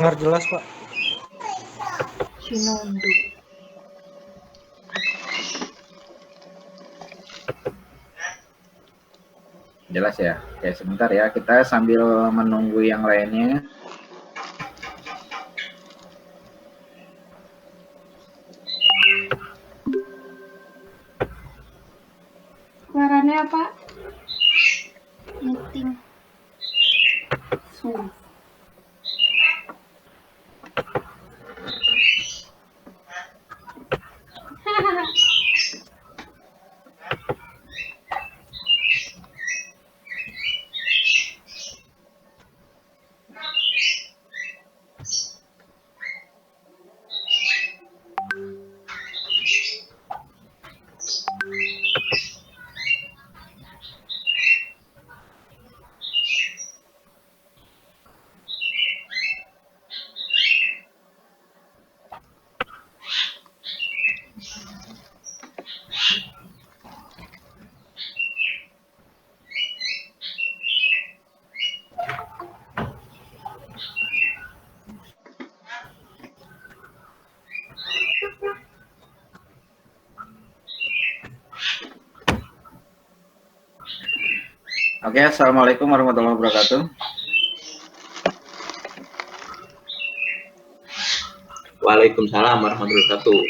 Dengar jelas, Pak. Shinondo. Jelas ya. Oke, sebentar ya. Kita sambil menunggu yang lainnya. Suaranya apa? Meeting. Zoom. Oke, assalamualaikum warahmatullahi wabarakatuh. Waalaikumsalam warahmatullahi wabarakatuh.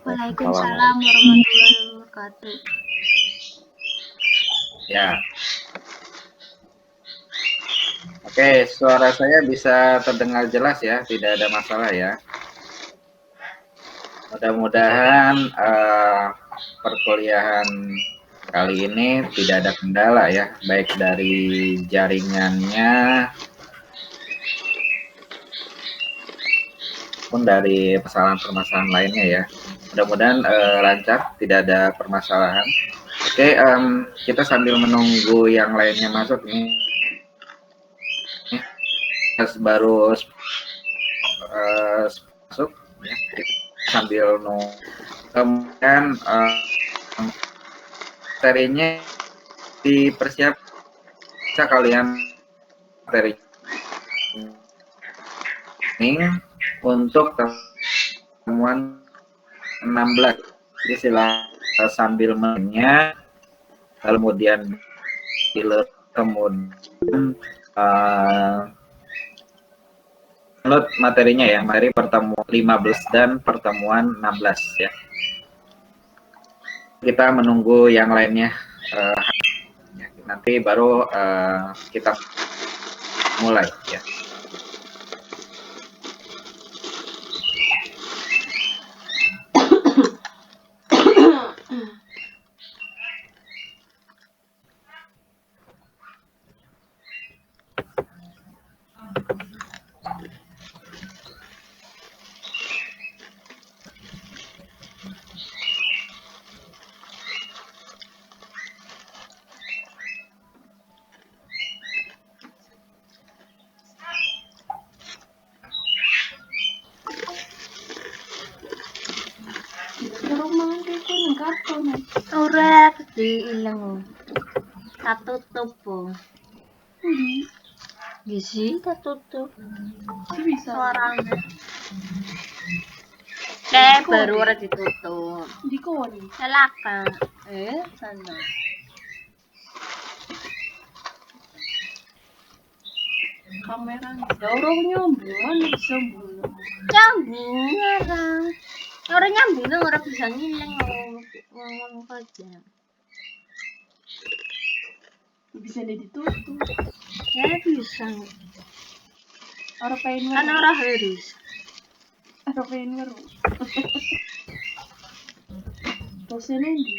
Waalaikumsalam warahmatullahi wabarakatuh. Ya. Oke, suara saya bisa terdengar jelas ya, tidak ada masalah ya. Mudah-mudahan perkuliahan kali ini tidak ada kendala ya, baik dari jaringannya maupun dari permasalahan lainnya ya. Mudah-mudahan lancar, tidak ada permasalahan. Oke, kita sambil menunggu yang lainnya masuk nih. Baru masuk ya. Sambil nunggu. Kemudian materinya dipersiapkan, bisa kalian materi ini untuk temuan 16. Jadi silakan sambil menanya, kemudian download materinya ya, materi pertemuan 15 dan pertemuan 16 ya. Kita menunggu yang lainnya, nanti baru kita mulai ya. Ora diilang. Katutup po. Gisi katutup. Bisa suaranya. Baru ora ditutup. Di koni. Silakan. Sana. Kamera orang nyambung bisa bunuh. Nyambung orang. Orang nyambung orang bisa ngilang ngomong aja. Bisa ditutup. Ya bisa. Orang pengen kan orang harus. Orang pengen ngeru. Dosen ini.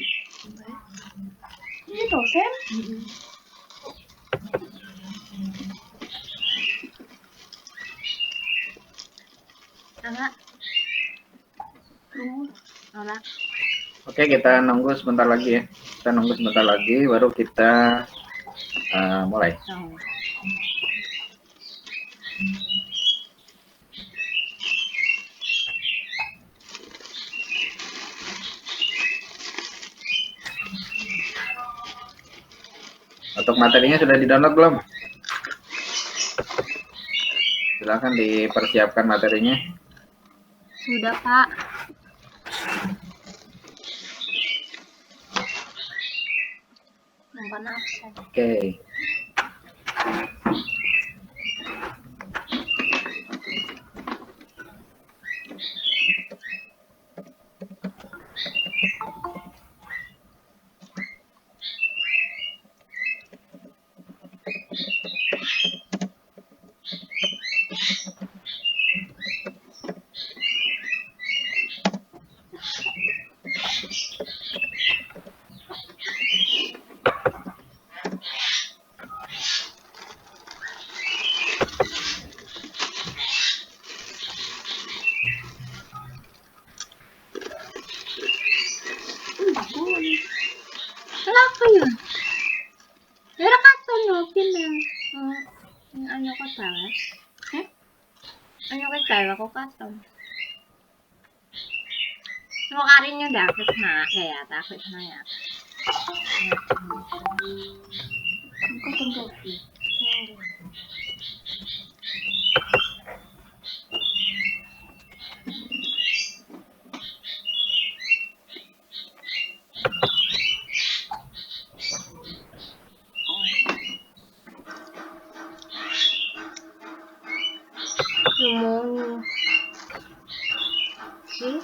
Ini dosen? Anak. Anak. Oke, kita nunggu sebentar lagi ya. Kita nunggu sebentar lagi, baru kita mulai. Untuk materinya sudah di-download belum? Silakan dipersiapkan materinya. Sudah, Pak. Nampak absen. Oke. Kenapa yun? Pero kato no, pinang. Ano ka tala? Ano ka tala ko kato? Makarin nyo dapat na, kaya dapat na yan. Ang katungkol ko. Semuanya.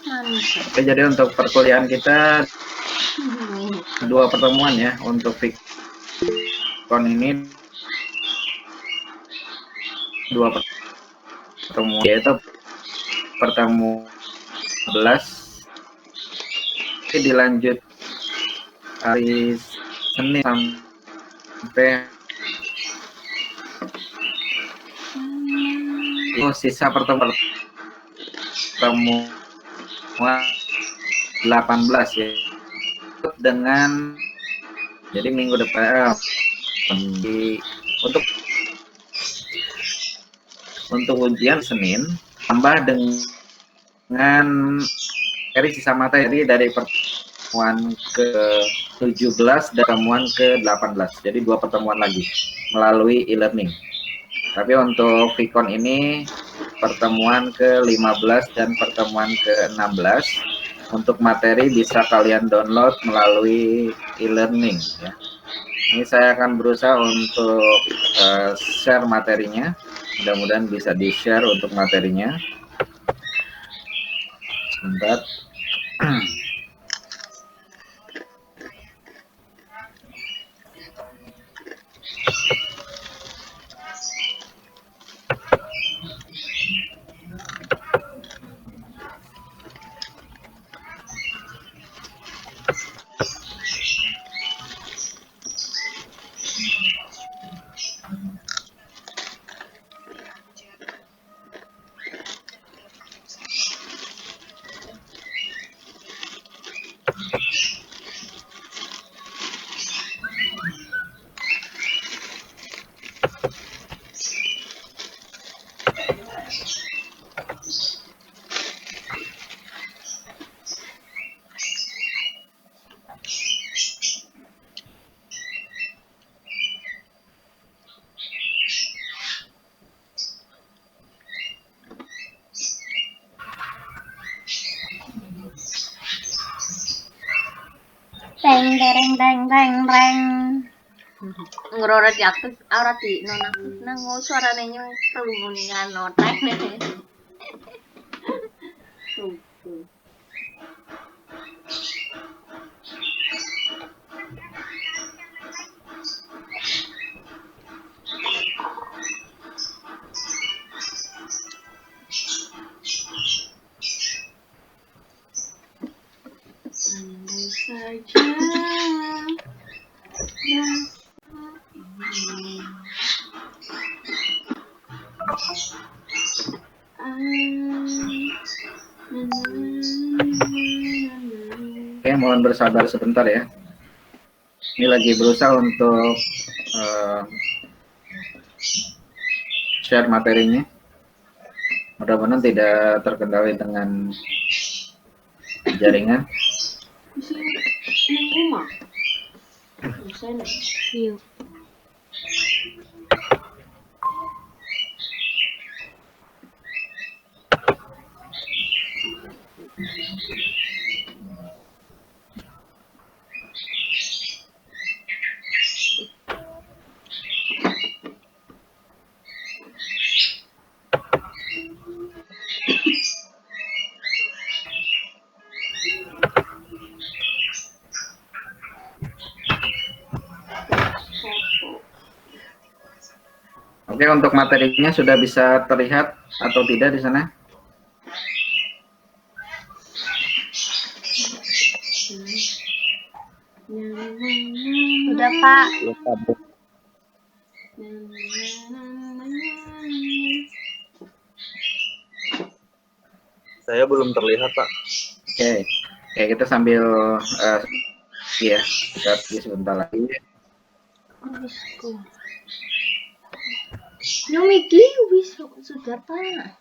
Manis. Oke, jadi untuk perkuliahan kita 2 pertemuan ya untuk Vicon ini 2 pertemuan, yaitu pertemuan 11 dilanjut hari Senin sampai sisa pertemuan 18 ya, dengan jadi minggu depan untuk ujian Senin tambah dengan sisa materi dari pertemuan ke-17 dan pertemuan ke-18, jadi 2 pertemuan lagi melalui e-learning. Tapi untuk Vicon ini pertemuan ke-15 dan pertemuan ke-16 untuk materi bisa kalian download melalui e-learning ya. Ini saya akan berusaha untuk share materinya, mudah-mudahan bisa di-share untuk materinya. Sebentar. Teng dereng deng deng deng. Ngororat aktif aurat di nona nang suarane nyung perumuningan notek. Andai saja Oke, mohon bersabar sebentar ya. Ini lagi berusaha untuk share materinya. Mudah-mudahan tidak terkendali dengan jaringan. Iya. Oke, untuk materinya sudah bisa terlihat atau tidak di sana? Udah, Pak. Saya belum terlihat, Pak. Oke, oke, kita sambil ya, kita sebentar lagi. Yung Miki, wis sudah, Pak.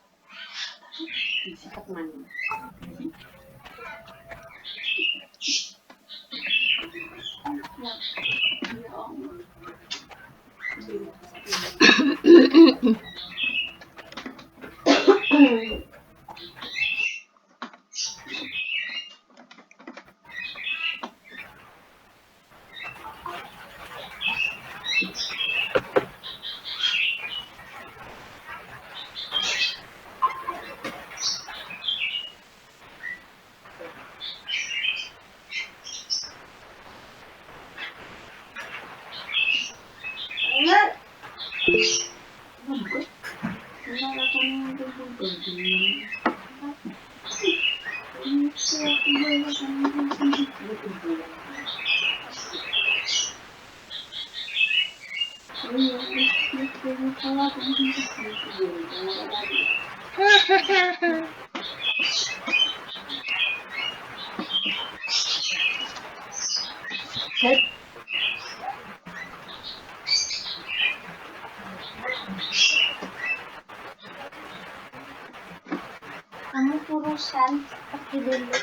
Kamu urusan pergi dulu.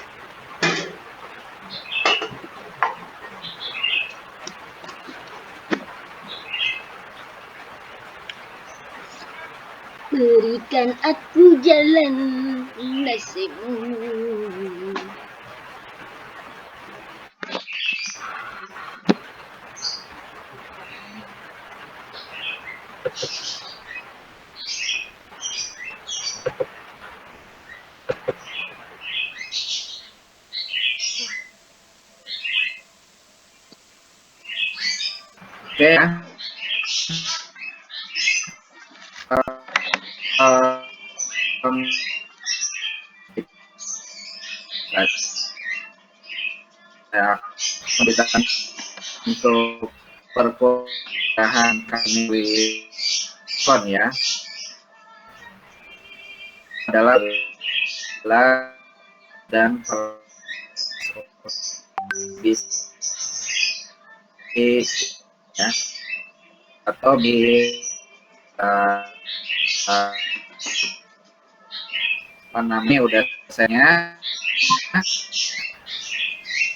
Berikan aku jalan nasibmu. Oke, saya memberitakan untuk perkuliahan kami Wikon ya adalah dan ya atau di apa namanya udah saya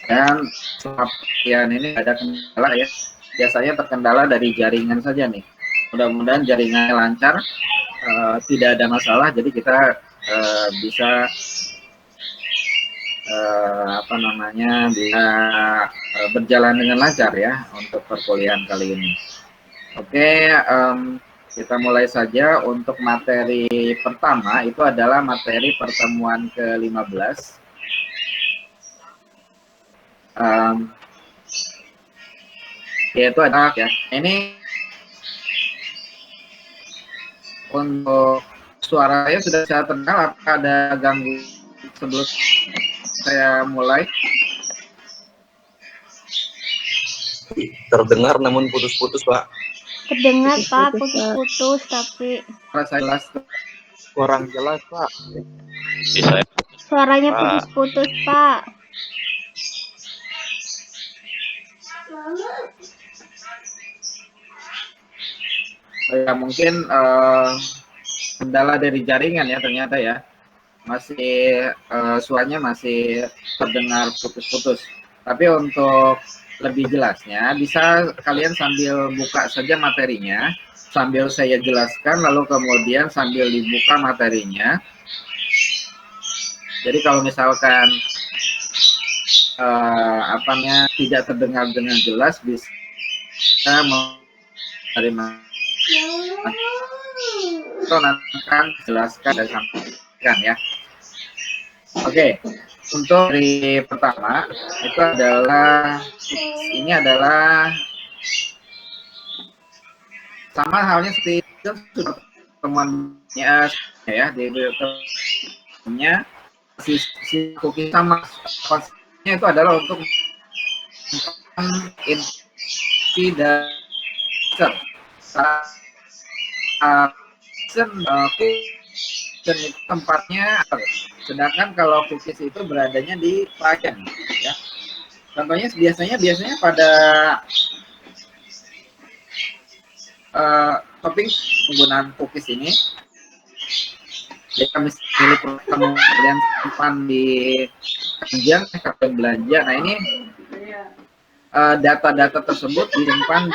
dan pelatihan ini ada kendala ya, biasanya terkendala dari jaringan saja nih. Mudah-mudahan jaringannya lancar, tidak ada masalah, jadi kita bisa apa namanya bisa berjalan dengan lancar ya untuk perkuliahan kali ini. Oke, kita mulai saja. Untuk materi pertama itu adalah materi pertemuan ke-15. Yaitu ada ya. Ini untuk suaranya sudah saya terdengar, apakah ada ganggu sebelum saya mulai? Terdengar namun putus-putus, Pak. Terdengar, Pak, putus-putus tapi Saya jelas. Kurang jelas, Pak. Bisa ya? suaranya Pak. putus-putus, Pak. Ya mungkin kendala dari jaringan ya ternyata ya, masih suaranya masih terdengar putus-putus. Tapi untuk lebih jelasnya bisa kalian sambil buka saja materinya, sambil saya jelaskan, lalu kemudian sambil dibuka materinya. Jadi kalau misalkan apanya tidak terdengar dengan jelas, bisa menerima atau nanti akan jelaskan dan sampaikan ya. Oke, untuk hari pertama itu adalah ini adalah sama halnya seperti sudah temannya ya di temannya si cookie sama konsepnya itu adalah untuk inti dasar dan itu tempatnya, sedangkan kalau cookies itu beradanya di client ya. Contohnya biasanya pada topping penggunaan cookies ini, jika misalnya kemudian simpan di keranjang kartu belanja. Nah ini data-data tersebut disimpan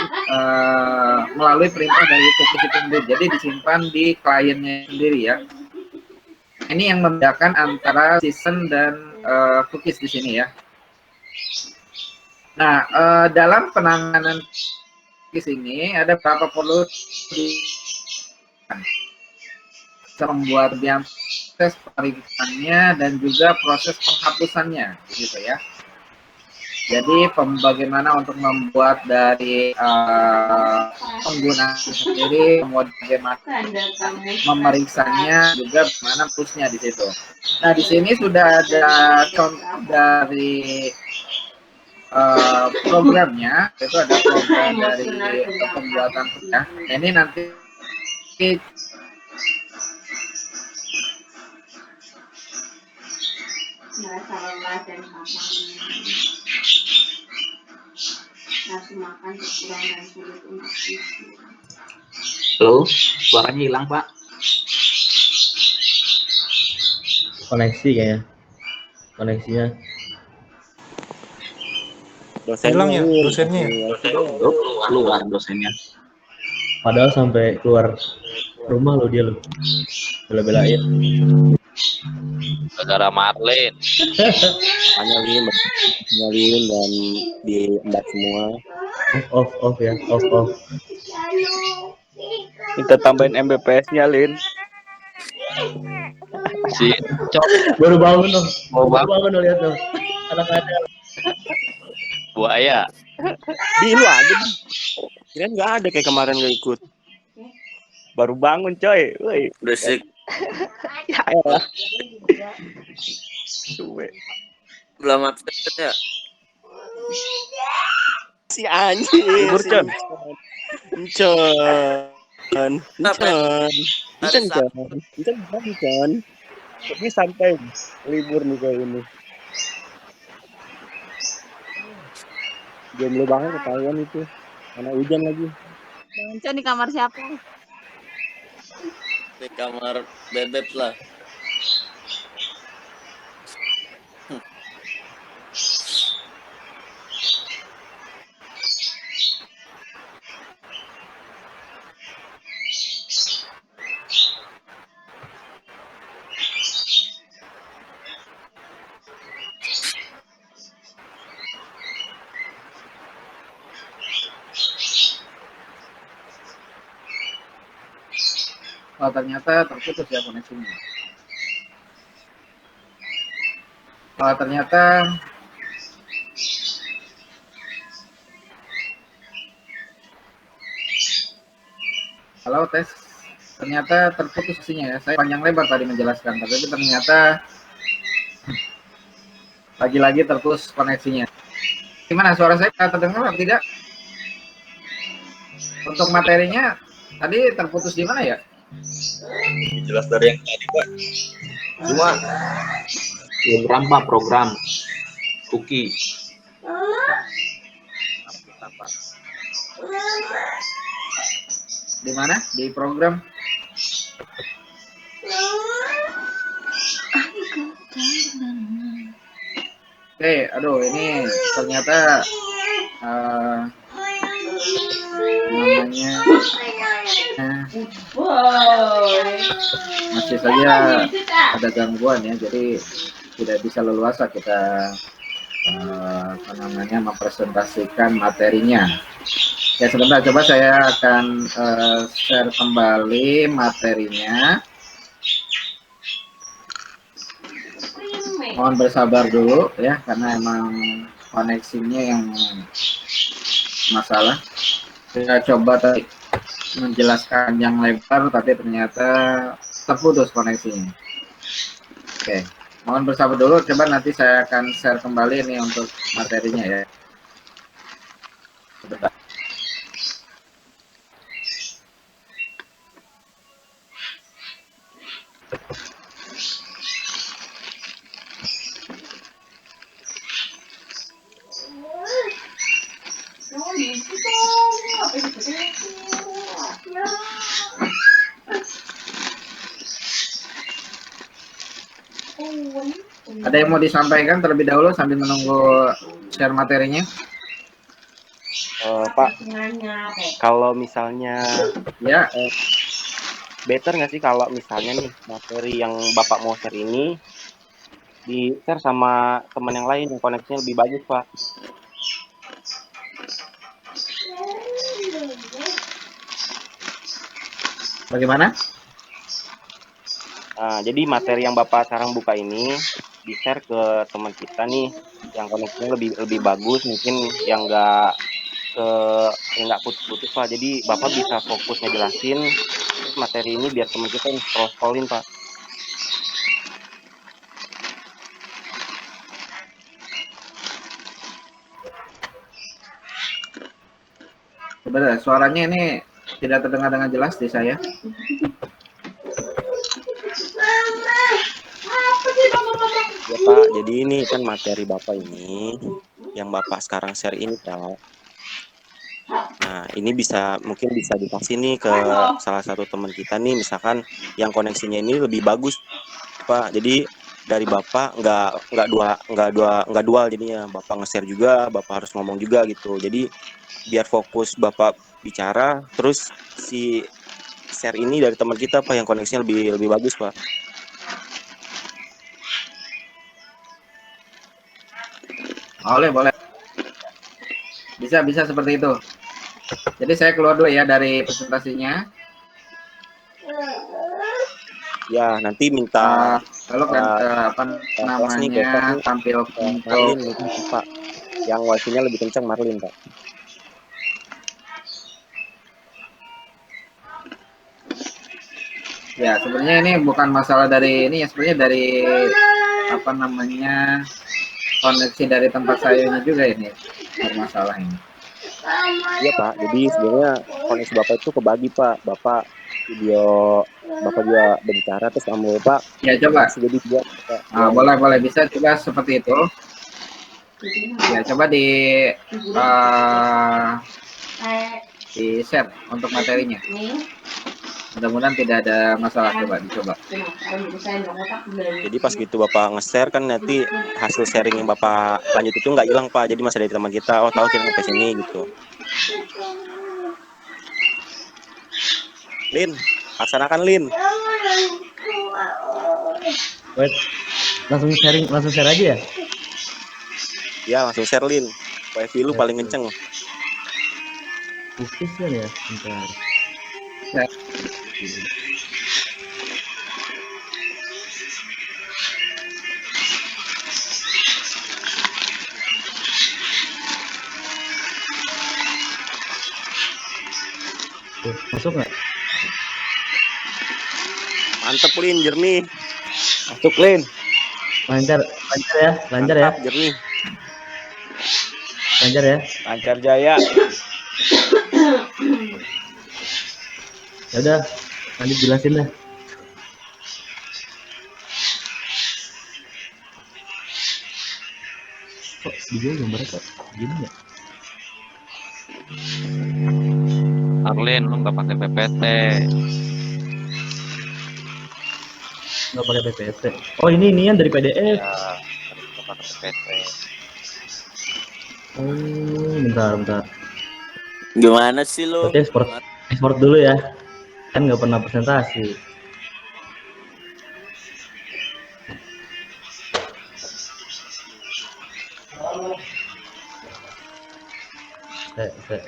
melalui perintah dari cookies itu sendiri. Jadi disimpan di kliennya sendiri ya. Ini yang membedakan antara season dan cookies di sini ya. Nah, dalam penanganan cookies ini ada beberapa perlu membuat yang proses pemeriksaannya dan juga proses penghapusannya, gitu ya. Jadi bagaimana untuk membuat dari pengguna sendiri, kemudian bagaimana memeriksanya, juga bagaimana pushnya di situ. Nah di sini sudah ada contoh dari programnya, itu ada program dari pembuatan ya. Ini nanti Halo, suaranya hilang Pak. Koneksi kayaknya. Koneksinya. Hilang ya dosennya ya? Keluar dosennya. Padahal sampai keluar rumah lo dia lo. Bela-belain. Saudara Marlin. Nyalin dan diembat semua. Off ya. Off. Kita tambahin Mbps-nya, Lin. Si Cok Baru bangun dong. mau Baru bangun dong lihat dong. Anak ada. buaya. Di lu aja. Kirain nggak ada kayak kemarin nggak ikut. Baru bangun, coy. Woi. Berisik. Ya elah. Suwe. Belum update ya. Si anjing. Libur, Con. Encon. Ini santai. Libur nih kayak ini. Jomblo banget ketahuan itu. Karena hujan lagi. Encon di kamar siapa? Di kamar bebek lah. oh, ternyata terputus ya koneksinya. Ternyata halo tes, ternyata terputus sinyalnya ya. Saya panjang lebar tadi menjelaskan, tapi ternyata lagi-lagi terputus koneksinya. Gimana, suara saya terdengar atau tidak? Untuk materinya tadi terputus di mana ya? Jelas dari yang tadi Pak. Cuma program Pak, program cookie. Di mana? Di program. Oke, aduh ini ternyata namanya masih saja ada gangguan ya, jadi tidak bisa leluasa kita mempresentasikan materinya. Ya sebentar, coba saya akan share kembali materinya. Mohon bersabar dulu ya, karena emang koneksinya yang masalah. Saya coba tadi menjelaskan yang lebar tapi ternyata terputus koneksinya. Oke, mohon bersabar dulu. Coba nanti saya akan share kembali nih untuk materinya ya. Sebentar. Ada yang mau disampaikan terlebih dahulu sambil menunggu share materinya? Pak, kalau misalnya Ya, better nggak sih kalau misalnya nih materi yang Bapak mau share ini di-share sama teman yang lain yang koneksinya lebih bagus, Pak? bagaimana? Jadi materi yang Bapak sekarang buka ini di-share ke teman kita nih yang koneksinya lebih lebih bagus, mungkin yang nggak putus-putus, Pak. Jadi Bapak bisa fokus ngejelasin terus materi ini biar teman kita yang scroll-scrollin, Pak. Sebenarnya suaranya ini tidak terdengar dengan jelas di saya. Ya, Pak. Jadi ini kan materi Bapak ini yang Bapak sekarang share ini, Pak. Nah, ini mungkin bisa dikasih nih ke salah satu teman kita nih, misalkan yang koneksinya ini lebih bagus, Pak. Jadi dari Bapak nggak dual jadinya. Bapak nge-share juga, Bapak harus ngomong juga gitu. Jadi biar fokus Bapak bicara, terus si share ini dari teman kita, Pak, yang koneksinya lebih lebih bagus, Pak. Boleh. Bisa seperti itu. Jadi saya keluar dulu ya dari presentasinya. Ya, nanti minta Lalu kan apa kelas nih besok namanya nih tampil untuk Marlin mungkin, Pak. Yang wifi-nya lebih kencang Marlin, Pak. ya sebenarnya ini bukan masalah dari ini ya, sebenarnya dari apa namanya koneksi dari tempat saya ini juga ini bermasalah ini. Iya, Pak. Jadi sebenarnya koneksi Bapak itu kebagi, Pak. Bapak juga berbicara terus sama Bapak Ya coba, jadi dua, Pak. boleh bisa coba seperti itu. Ya coba di share untuk materinya. Mudah-mudahan tidak ada masalah, dicoba. Jadi pas gitu Bapak nge-share kan nanti hasil sharing yang Bapak lanjut itu nggak hilang, Pak. Jadi masih ada di teman kita. Oh, tahu kita sampai sini gitu. Lin, laksanakan Lin. Wait, langsung share aja ya? Ya, langsung share Lin. Wifi lu paling kenceng. Bisnis kan ya? Bentar. Ya. Tuh, masuk nggak? Mantep Lin, jernih. Masuk Lin. Lancar ya, lancar ya, Mantap, jernih. lancar ya. Lancar jaya. Ya udah, lanjut jelasin dah. Kok video gambarnya kok gini ya? Arlin, lu nggak pakai PPT. Nggak pakai PPT. Oh ini yang dari PDF. Ya, harus nggak pakai PPT. Oh, bentar. Gimana sih lu? Berarti ekspor dulu ya. Kan nggak pernah presentasi. Saya.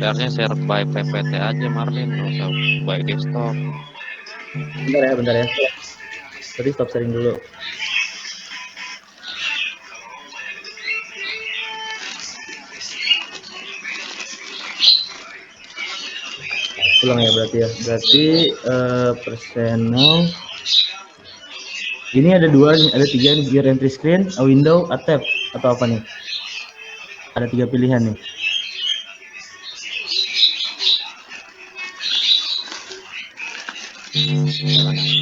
Seharusnya share by PPT aja Marlin, nggak usah by desktop. Bentar ya. Tadi stop sharing dulu. Ulang ya berarti ya. Berarti personal. Ini ada dua nih, ada tiga nih, your entry screen, a window, a tab, atau apa nih? Ada 3 pilihan nih.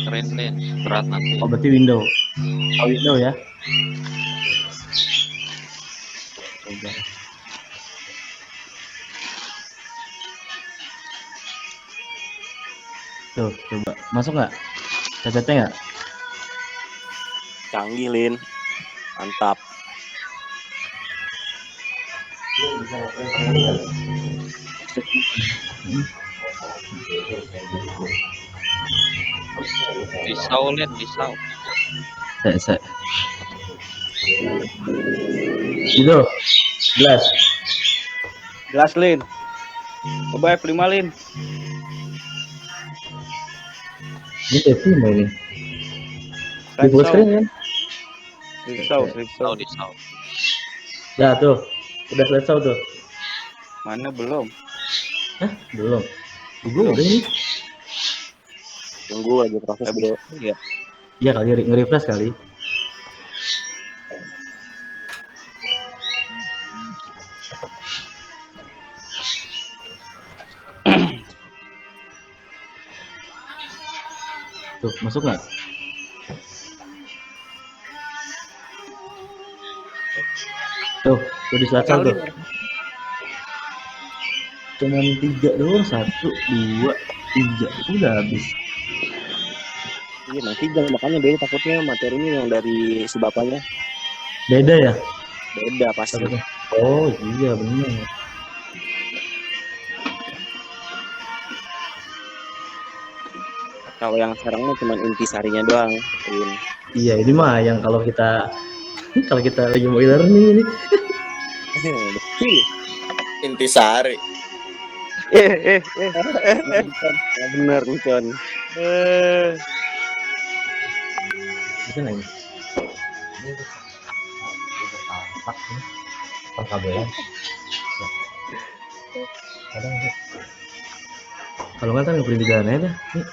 Keren Lin, berat nanti. Oh berarti window. Oh window ya. Coba. Tuh, coba. Masuk nggak? PPT nggak? Canggih, Lin. Mantap. Pisau Lin, pisau. Saya. Itu. Jelas. Jelas, Lin. Coba F5, Lin. Ini TV mbak ini. Di full screen kan? Risau. Pisau. Ya tuh. Udah selesai tuh. Mana belum? Hah? Belum. Gue udah ini. Tunggu aja proses, Bro. Iya. Iya kali nge-refresh kali. Tuh, masuk nggak? Tuh di selatan tuh. Cuman 3 doang, 1, 2, 3. Udah habis. Iya, nanti jangan makanya dulu takutnya materinya yang dari si bapaknya Beda ya? beda pasti. Oh iya benar. Kalau yang sekarang mah cuma intisarinya doang. Lin. Iya ini mah yang kalau kita lagi mau e-learning ini. Intisari. Bener, Con. Bisa nggak ini? Pengkabelan. Kadang kalau nggak kan ngeprint di jalan aja. Nih.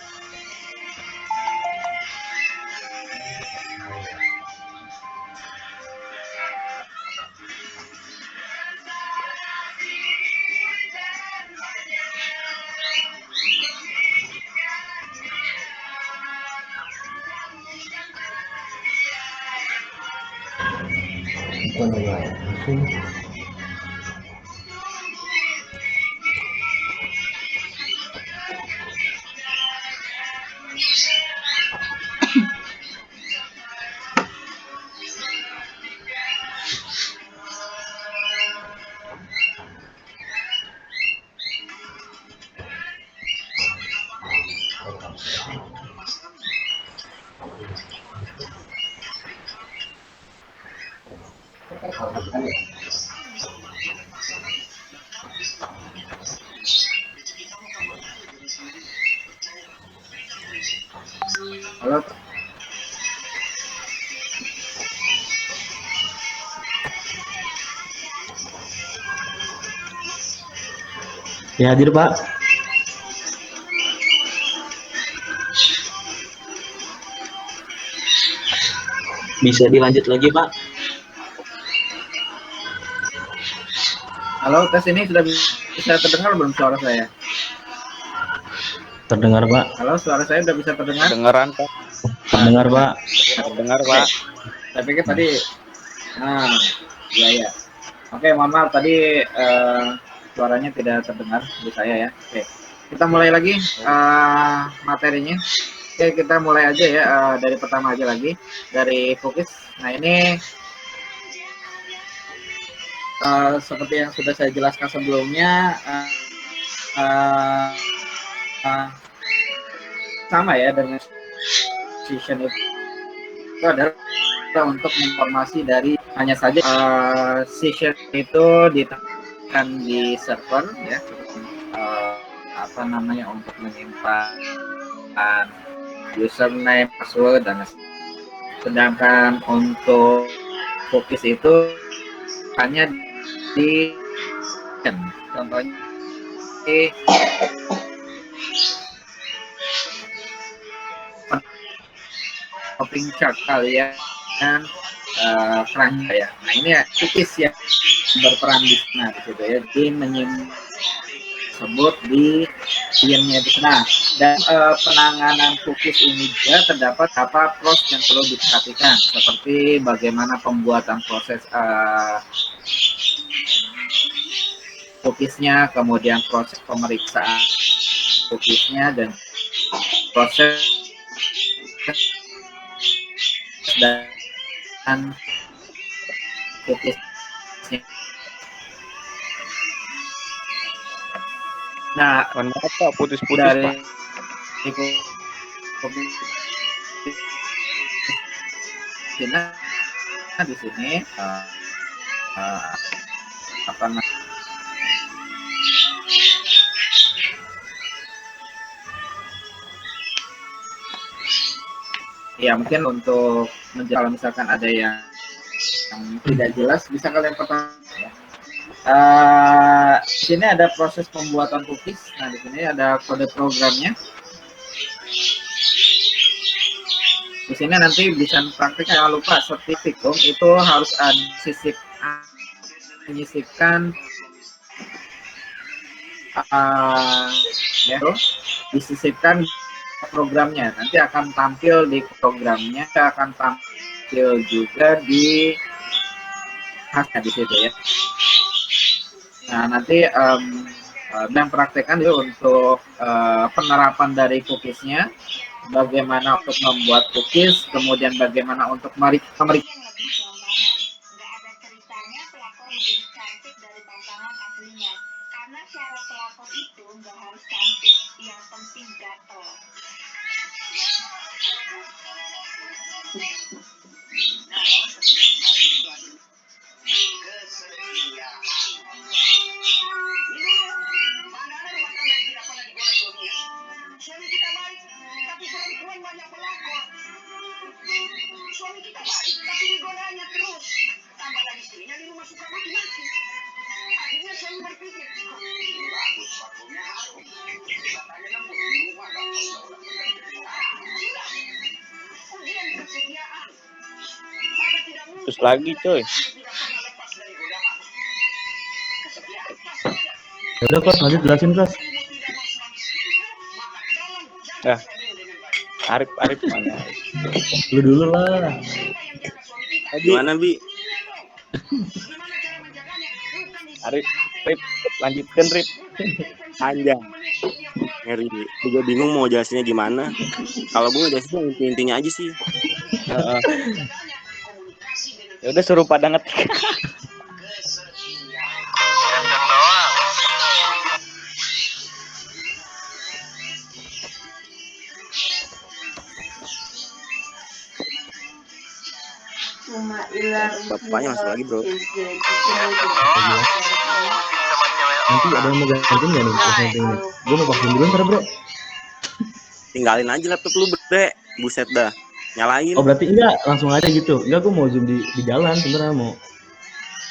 Halo. Ya hadir Pak. Bisa dilanjut lagi Pak. Halo, tes ini sudah bisa terdengar belum suara saya? Terdengar Pak. Halo, suara saya sudah bisa terdengar? Dengeran, Pak. Terdengar Pak. Dengar, Pak. Saya pikir tadi, iya. Oke, mohon maaf tadi suaranya tidak terdengar di saya ya. Oke, kita mulai lagi materinya. Oke, kita mulai aja ya dari pertama aja lagi dari fokus. Nah ini seperti yang sudah saya jelaskan sebelumnya, sama ya dengan session itu adalah untuk informasi dari hanya saja session itu ditekan di server ya apa namanya untuk menyimpan username, password dan sedangkan untuk cookies itu hanya di contohnya di shopping chart kalian keranjang ya. Nah ini ya cookies yang berperan di sana di situ ya, di sebut di kliennya itu. Nah dan penanganan cookies ini juga terdapat apa proses yang perlu diperhatikan seperti bagaimana pembuatan proses cookiesnya, kemudian proses pemeriksaan cookiesnya dan proses dan cookiesnya. Nah, Mohon maaf Pak, putus-putus dari Pak. di sini apa namanya ya mungkin untuk kalau misalkan ada yang tidak jelas bisa kalian pertanyaan ya. Di sini ada proses pembuatan cookies. Nah di sini ada kode programnya. Di sini nanti bisa praktik, jangan lupa sertifikum itu harus ada menyisipkan ya, disisipkan programnya. Nanti akan tampil di programnya, akan tampil juga di khasnya di situ ya. Nah nanti dan praktekkan dulu untuk penerapan dari cookiesnya, bagaimana untuk membuat cookies, kemudian bagaimana untuk memeriksa. Karena syarat pelakor itu nggak harus cantik, yang penting gatel. Suami kita baik, tapi perempuan banyak pelakor. Suami kita baik, tapi digodanya terus. Tambah lagi istrinya di rumah suka maki-maki. Akhirnya suami berpikir, bagus parfumnya harum. Katanya lembut di rumah gak sudah. Ujian kesetiaan. Maka tidak mungkin. Terus lagi coy. Ya udah Kos, lanjut jelasin Kos. Nah, Arif mana? Lu dulu lah. Gimana Bi? Arif, lanjutkan Rip. Panjang. Ngeri. Gue juga bingung mau jelasinnya gimana. Kalau gue ngejelasinnya intinya aja sih. Ya udah suruh pada ngetik. Bapaknya masuk lagi bro. Nanti ada yang mau gantiin nggak nih vaksin ini? Gue mau vaksin dulu ntar bro. Tinggalin aja laptop lu bre. Buset dah. Nyalain. Oh berarti enggak langsung aja gitu? Enggak, gue mau zoom di jalan sebenarnya, mau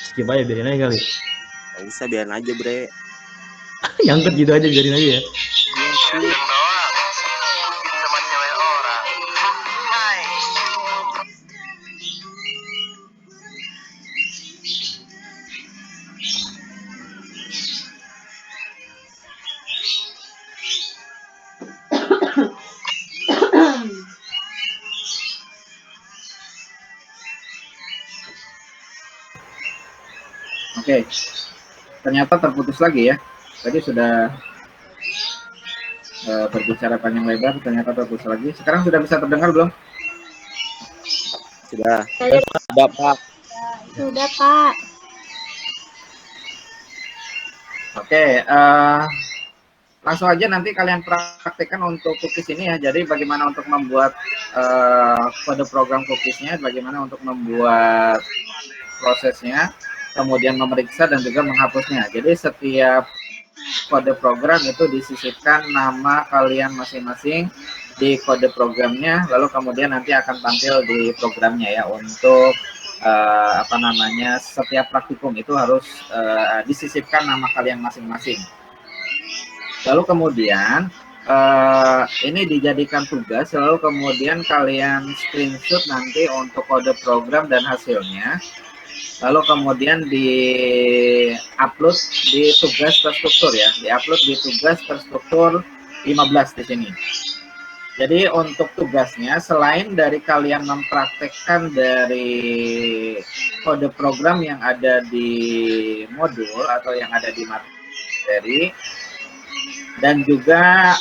skip aja, biarin aja kali. Gak usah, biarin aja bre. Nyangkut gitu aja, biarin aja ya. Oke, ternyata terputus lagi ya. Tadi sudah berbicara panjang lebar, ternyata terputus lagi. Sekarang sudah bisa terdengar belum? Sudah. Sudah Pak. Sudah Pak. Oke, langsung aja nanti kalian praktekkan untuk cookies ini ya. Jadi bagaimana untuk membuat kode program cookiesnya, bagaimana untuk membuat prosesnya, kemudian memeriksa dan juga menghapusnya. Jadi setiap kode program itu disisipkan nama kalian masing-masing di kode programnya, lalu kemudian nanti akan tampil di programnya ya untuk apa namanya, setiap praktikum itu harus disisipkan nama kalian masing-masing. Lalu kemudian ini dijadikan tugas, lalu kemudian kalian screenshot nanti untuk kode program dan hasilnya, lalu kemudian di-upload di tugas terstruktur ya, di-upload di tugas terstruktur 15 di sini. Jadi untuk tugasnya, selain dari kalian mempraktekkan dari kode program yang ada di modul atau yang ada di materi, dan juga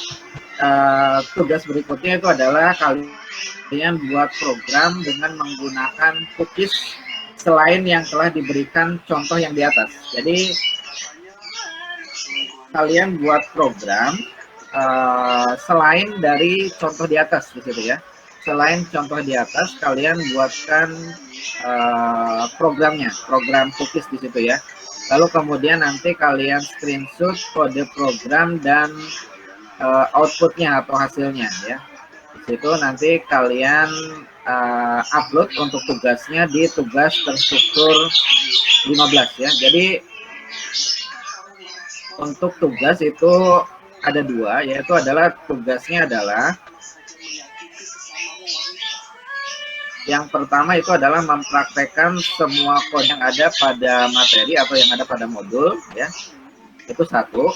tugas berikutnya itu adalah kalian buat program dengan menggunakan cookies selain yang telah diberikan contoh yang di atas. Jadi kalian buat program selain dari contoh di atas di situ ya. Selain contoh di atas, kalian buatkan programnya, program cookies di situ ya. Lalu kemudian nanti kalian screenshot kode program dan outputnya atau hasilnya ya. Di situ nanti kalian upload untuk tugasnya di tugas terstruktur 15 ya. Jadi untuk tugas itu ada dua, yaitu adalah tugasnya adalah yang pertama itu adalah mempraktekkan semua kode yang ada pada materi atau yang ada pada modul ya. Itu satu.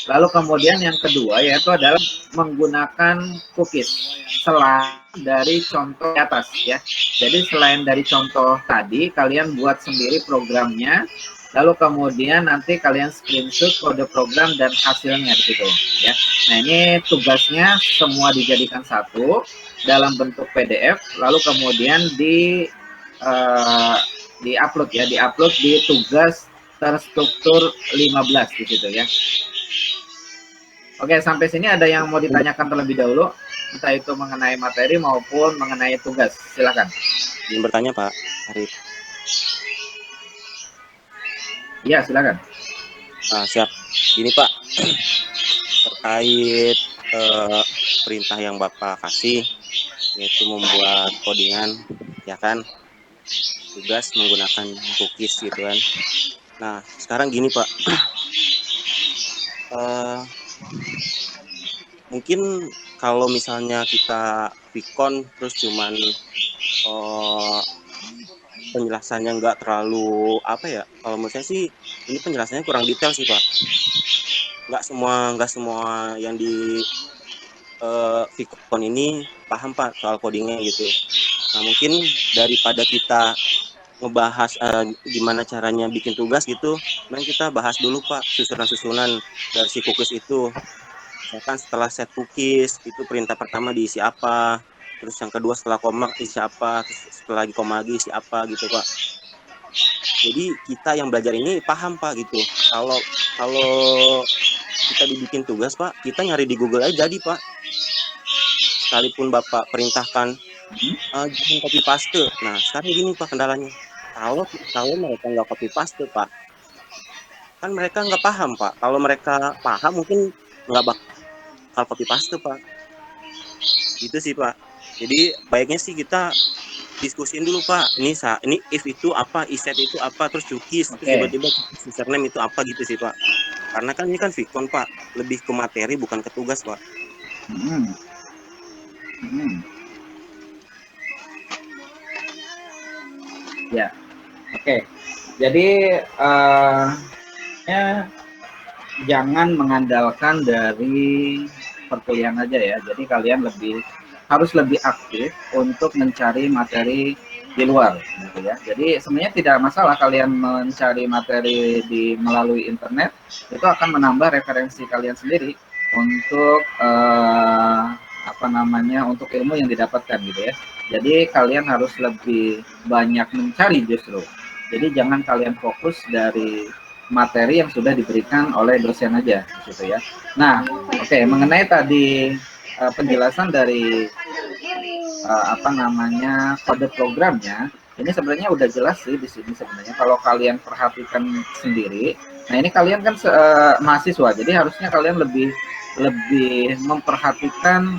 Lalu kemudian yang kedua yaitu adalah menggunakan cookies selain dari contoh di atas ya. Jadi selain dari contoh tadi, kalian buat sendiri programnya, lalu kemudian nanti kalian screenshot kode program dan hasilnya di situ ya. Nah, ini tugasnya semua dijadikan satu dalam bentuk PDF, lalu kemudian di-upload ya, di-upload di tugas terstruktur 15 di situ ya. Oke, sampai sini ada yang mau ditanyakan terlebih dahulu, entah itu mengenai materi maupun mengenai tugas. Silakan. Ingin bertanya Pak Arif. Iya, silakan. Siap. Gini Pak, terkait perintah yang Bapak kasih, yaitu membuat codingan, ya kan, tugas menggunakan cookies gitu kan. Nah, sekarang gini Pak, mungkin kalau misalnya kita Vicon terus cuman penjelasannya nggak terlalu apa ya, kalau menurut saya sih ini penjelasannya kurang detail sih Pak. Nggak semua yang di Vicon ini paham Pak soal codingnya gitu. Nah, mungkin daripada kita ngebahas gimana caranya bikin tugas gitu, mending kita bahas dulu Pak susunan-susunan dari si cookies itu. Misalkan setelah set cookies itu perintah pertama diisi apa, terus yang kedua setelah koma isi apa, terus setelah lagi koma lagi isi apa gitu Pak. Jadi kita yang belajar ini paham Pak gitu. Kalau kita dibikin tugas Pak, kita nyari di Google aja jadi Pak. Sekalipun Bapak perintahkan jangan copy paste. Nah, sekarang gini Pak kendalanya. Kalau mereka nggak copy paste Pak, kan mereka nggak paham Pak. Kalau mereka paham mungkin nggak bakal copy paste Pak. Gitu sih Pak. Jadi baiknya sih kita diskusin dulu Pak. Ini if itu apa, iset itu apa, terus cookies, terus tiba-tiba username itu apa gitu sih Pak. Karena kan ini kan Vicon Pak, lebih ke materi bukan ke tugas Pak. Ya, oke. Jadi jangan mengandalkan dari perkuliahan aja ya. Jadi kalian harus lebih aktif untuk mencari materi di luar, gitu ya. Jadi sebenarnya tidak masalah kalian mencari materi melalui internet, itu akan menambah referensi kalian sendiri untuk untuk ilmu yang didapatkan gitu ya. Jadi kalian harus lebih banyak mencari justru. Jadi jangan kalian fokus dari materi yang sudah diberikan oleh dosen aja gitu ya. Nah, oke, mengenai tadi penjelasan dari kode programnya, Ini sebenarnya udah jelas sih di sini sebenarnya kalau kalian perhatikan sendiri. Nah, ini kalian kan mahasiswa, jadi harusnya kalian lebih memperhatikan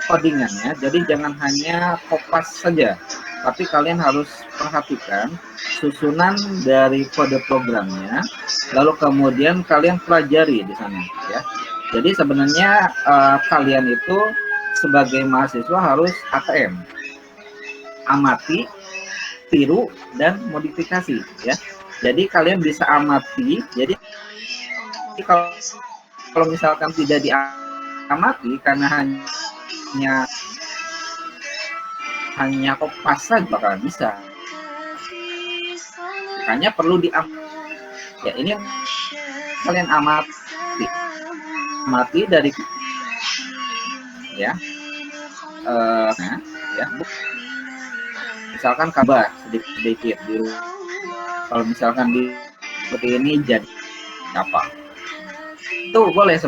codingannya. Jadi jangan hanya kopas saja, tapi kalian harus perhatikan susunan dari kode programnya, lalu kemudian kalian pelajari di sana ya. Jadi sebenarnya kalian itu sebagai mahasiswa harus ATM, amati, tiru, dan modifikasi ya. Jadi kalian bisa amati. Jadi kalau misalkan tidak diamati karena hanya kopas saja bakalan bisa. Makanya perlu ya ini kalian amati dari ya. Nah, ya. Misalkan kabar sedikit dulu. Kalau misalkan seperti ini jadi apa? Itu boleh.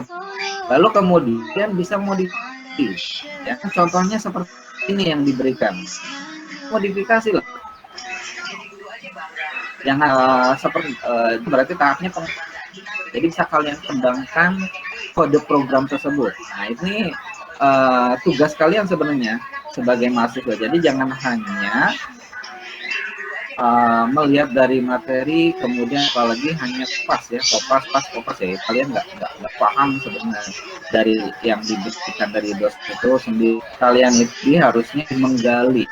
Lalu kemudian bisa modifikasi. Ya, contohnya seperti ini yang diberikan. Modifikasi lah. Yang seperti itu berarti tahapnya jadi bisa kalian kembangkan kode program tersebut. Nah, ini tugas kalian sebenarnya sebagai mahasiswa. Jadi jangan hanya melihat dari materi, kemudian apalagi hanya kopas ya. Kalian nggak paham sebenarnya dari yang diberikan dari dosen itu sendiri. Kalian itu harusnya menggali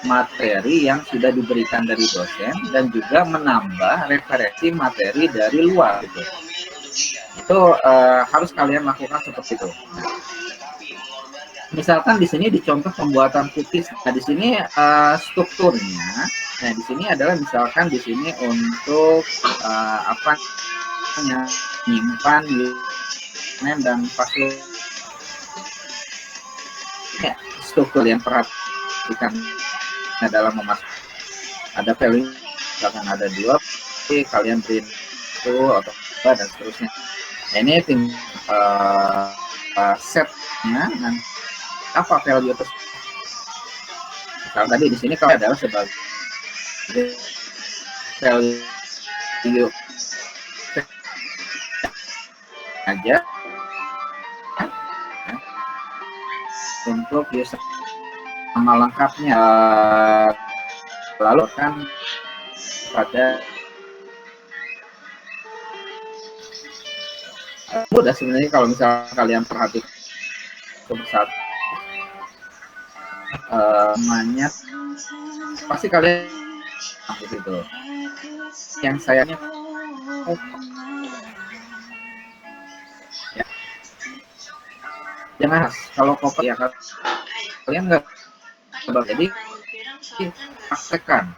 materi yang sudah diberikan dari dosen dan juga menambah referensi materi dari luar gitu. Itu harus kalian lakukan seperti itu. Misalkan di sini dicontoh pembuatan cookies. Nah, di sini strukturnya. Nah, di sini adalah misalkan di sini untuk apa namanya, menyimpan username dan password. Ya, struktur yang perhatikan dalam memasukkan ada value, misalkan ada 2, kalian print itu atau dan seterusnya. Nah, ini tim setnya dan apa value tersebut. Kalau tadi di sini kalau adalah sebagai value aja untuk user nama lengkapnya, lalu kan pada mudah sebenarnya kalau misalnya kalian perhatikan satu namanya pasti kalian gitu. Yang sayangnya ya, jangan kalau kopi ya kalian nggak jadi praktekkan.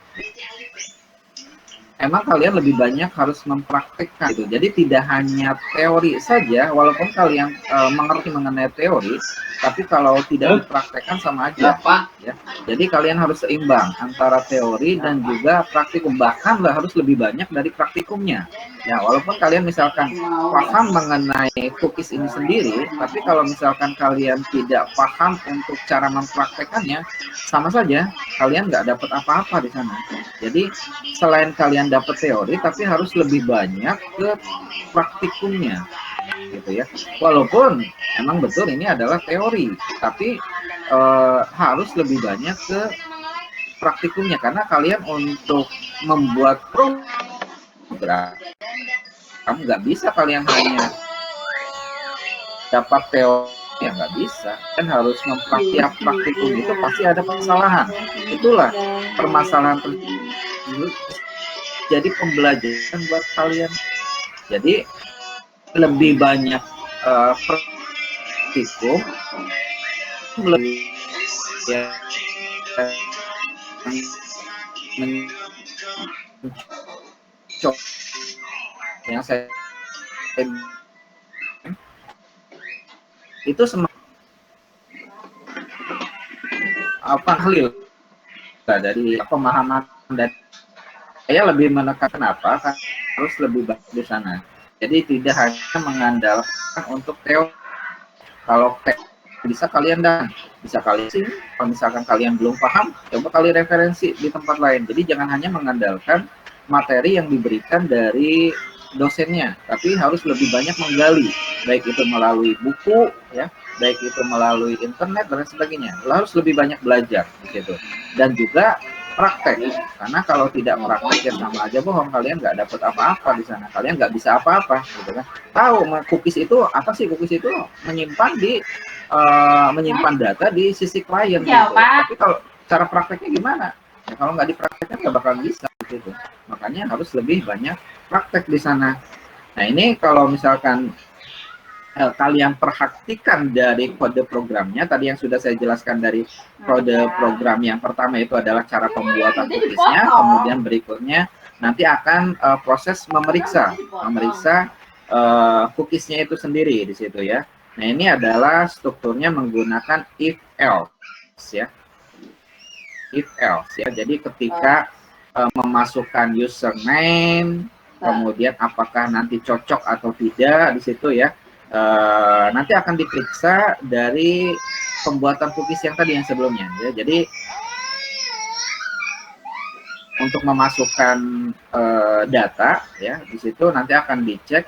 Emang kalian lebih banyak harus mempraktekkan itu. Jadi tidak hanya teori saja, walaupun kalian mengerti mengenai teori, tapi kalau tidak dipraktekkan sama aja. Ya. Jadi kalian harus seimbang antara teori dan juga praktikum. Bahkan harus lebih banyak dari praktikumnya. Ya, walaupun kalian misalkan paham mengenai cookies ini sendiri, tapi kalau misalkan kalian tidak paham untuk cara mempraktekannya, sama saja kalian nggak dapat apa-apa di sana. Jadi selain kalian dapat teori, tapi harus lebih banyak ke praktikumnya, gitu ya. Walaupun emang betul ini adalah teori, tapi harus lebih banyak ke praktikumnya karena kalian untuk membuat program kamu nggak bisa kalian hanya dapat teori, ya nggak bisa, kan harus mempraktik praktikum itu pasti ada kesalahan. Itulah permasalahan tersebut jadi pembelajaran buat kalian. Jadi lebih banyak praktikum, lebih ya yang saya itu apa halil dari pemahaman dan saya lebih menekankan apa kan harus lebih baik di sana. Jadi tidak hanya mengandalkan untuk teori. Kalau bisa kalian sih kalau misalkan kalian belum paham, coba kalian referensi di tempat lain. Jadi jangan hanya mengandalkan materi yang diberikan dari dosennya, tapi harus lebih banyak menggali, baik itu melalui buku ya, baik itu melalui internet dan sebagainya. Harus lebih banyak belajar gitu. Dan juga praktek, karena kalau tidak praktek ya sama aja bohong, kalian nggak dapat apa-apa di sana, kalian nggak bisa apa-apa gitu kan. Tahu cookies itu apa sih? Cookies itu menyimpan data di sisi klien gitu. Tapi kalau cara prakteknya gimana? Ya, kalau nggak dipraktekkan nggak bakal bisa gitu. Makanya harus lebih banyak praktek di sana. Nah ini kalau misalkan kalian perhatikan dari kode programnya, tadi yang sudah saya jelaskan dari kode program yang pertama itu adalah cara pembuatan cookiesnya, kemudian berikutnya nanti akan proses memeriksa cookiesnya itu sendiri di situ ya. Nah ini adalah strukturnya menggunakan if else ya, jadi ketika memasukkan username, kemudian apakah nanti cocok atau tidak di situ ya. Nanti akan diperiksa dari pembuatan cookies yang tadi yang sebelumnya ya. Jadi untuk memasukkan data ya di situ nanti akan dicek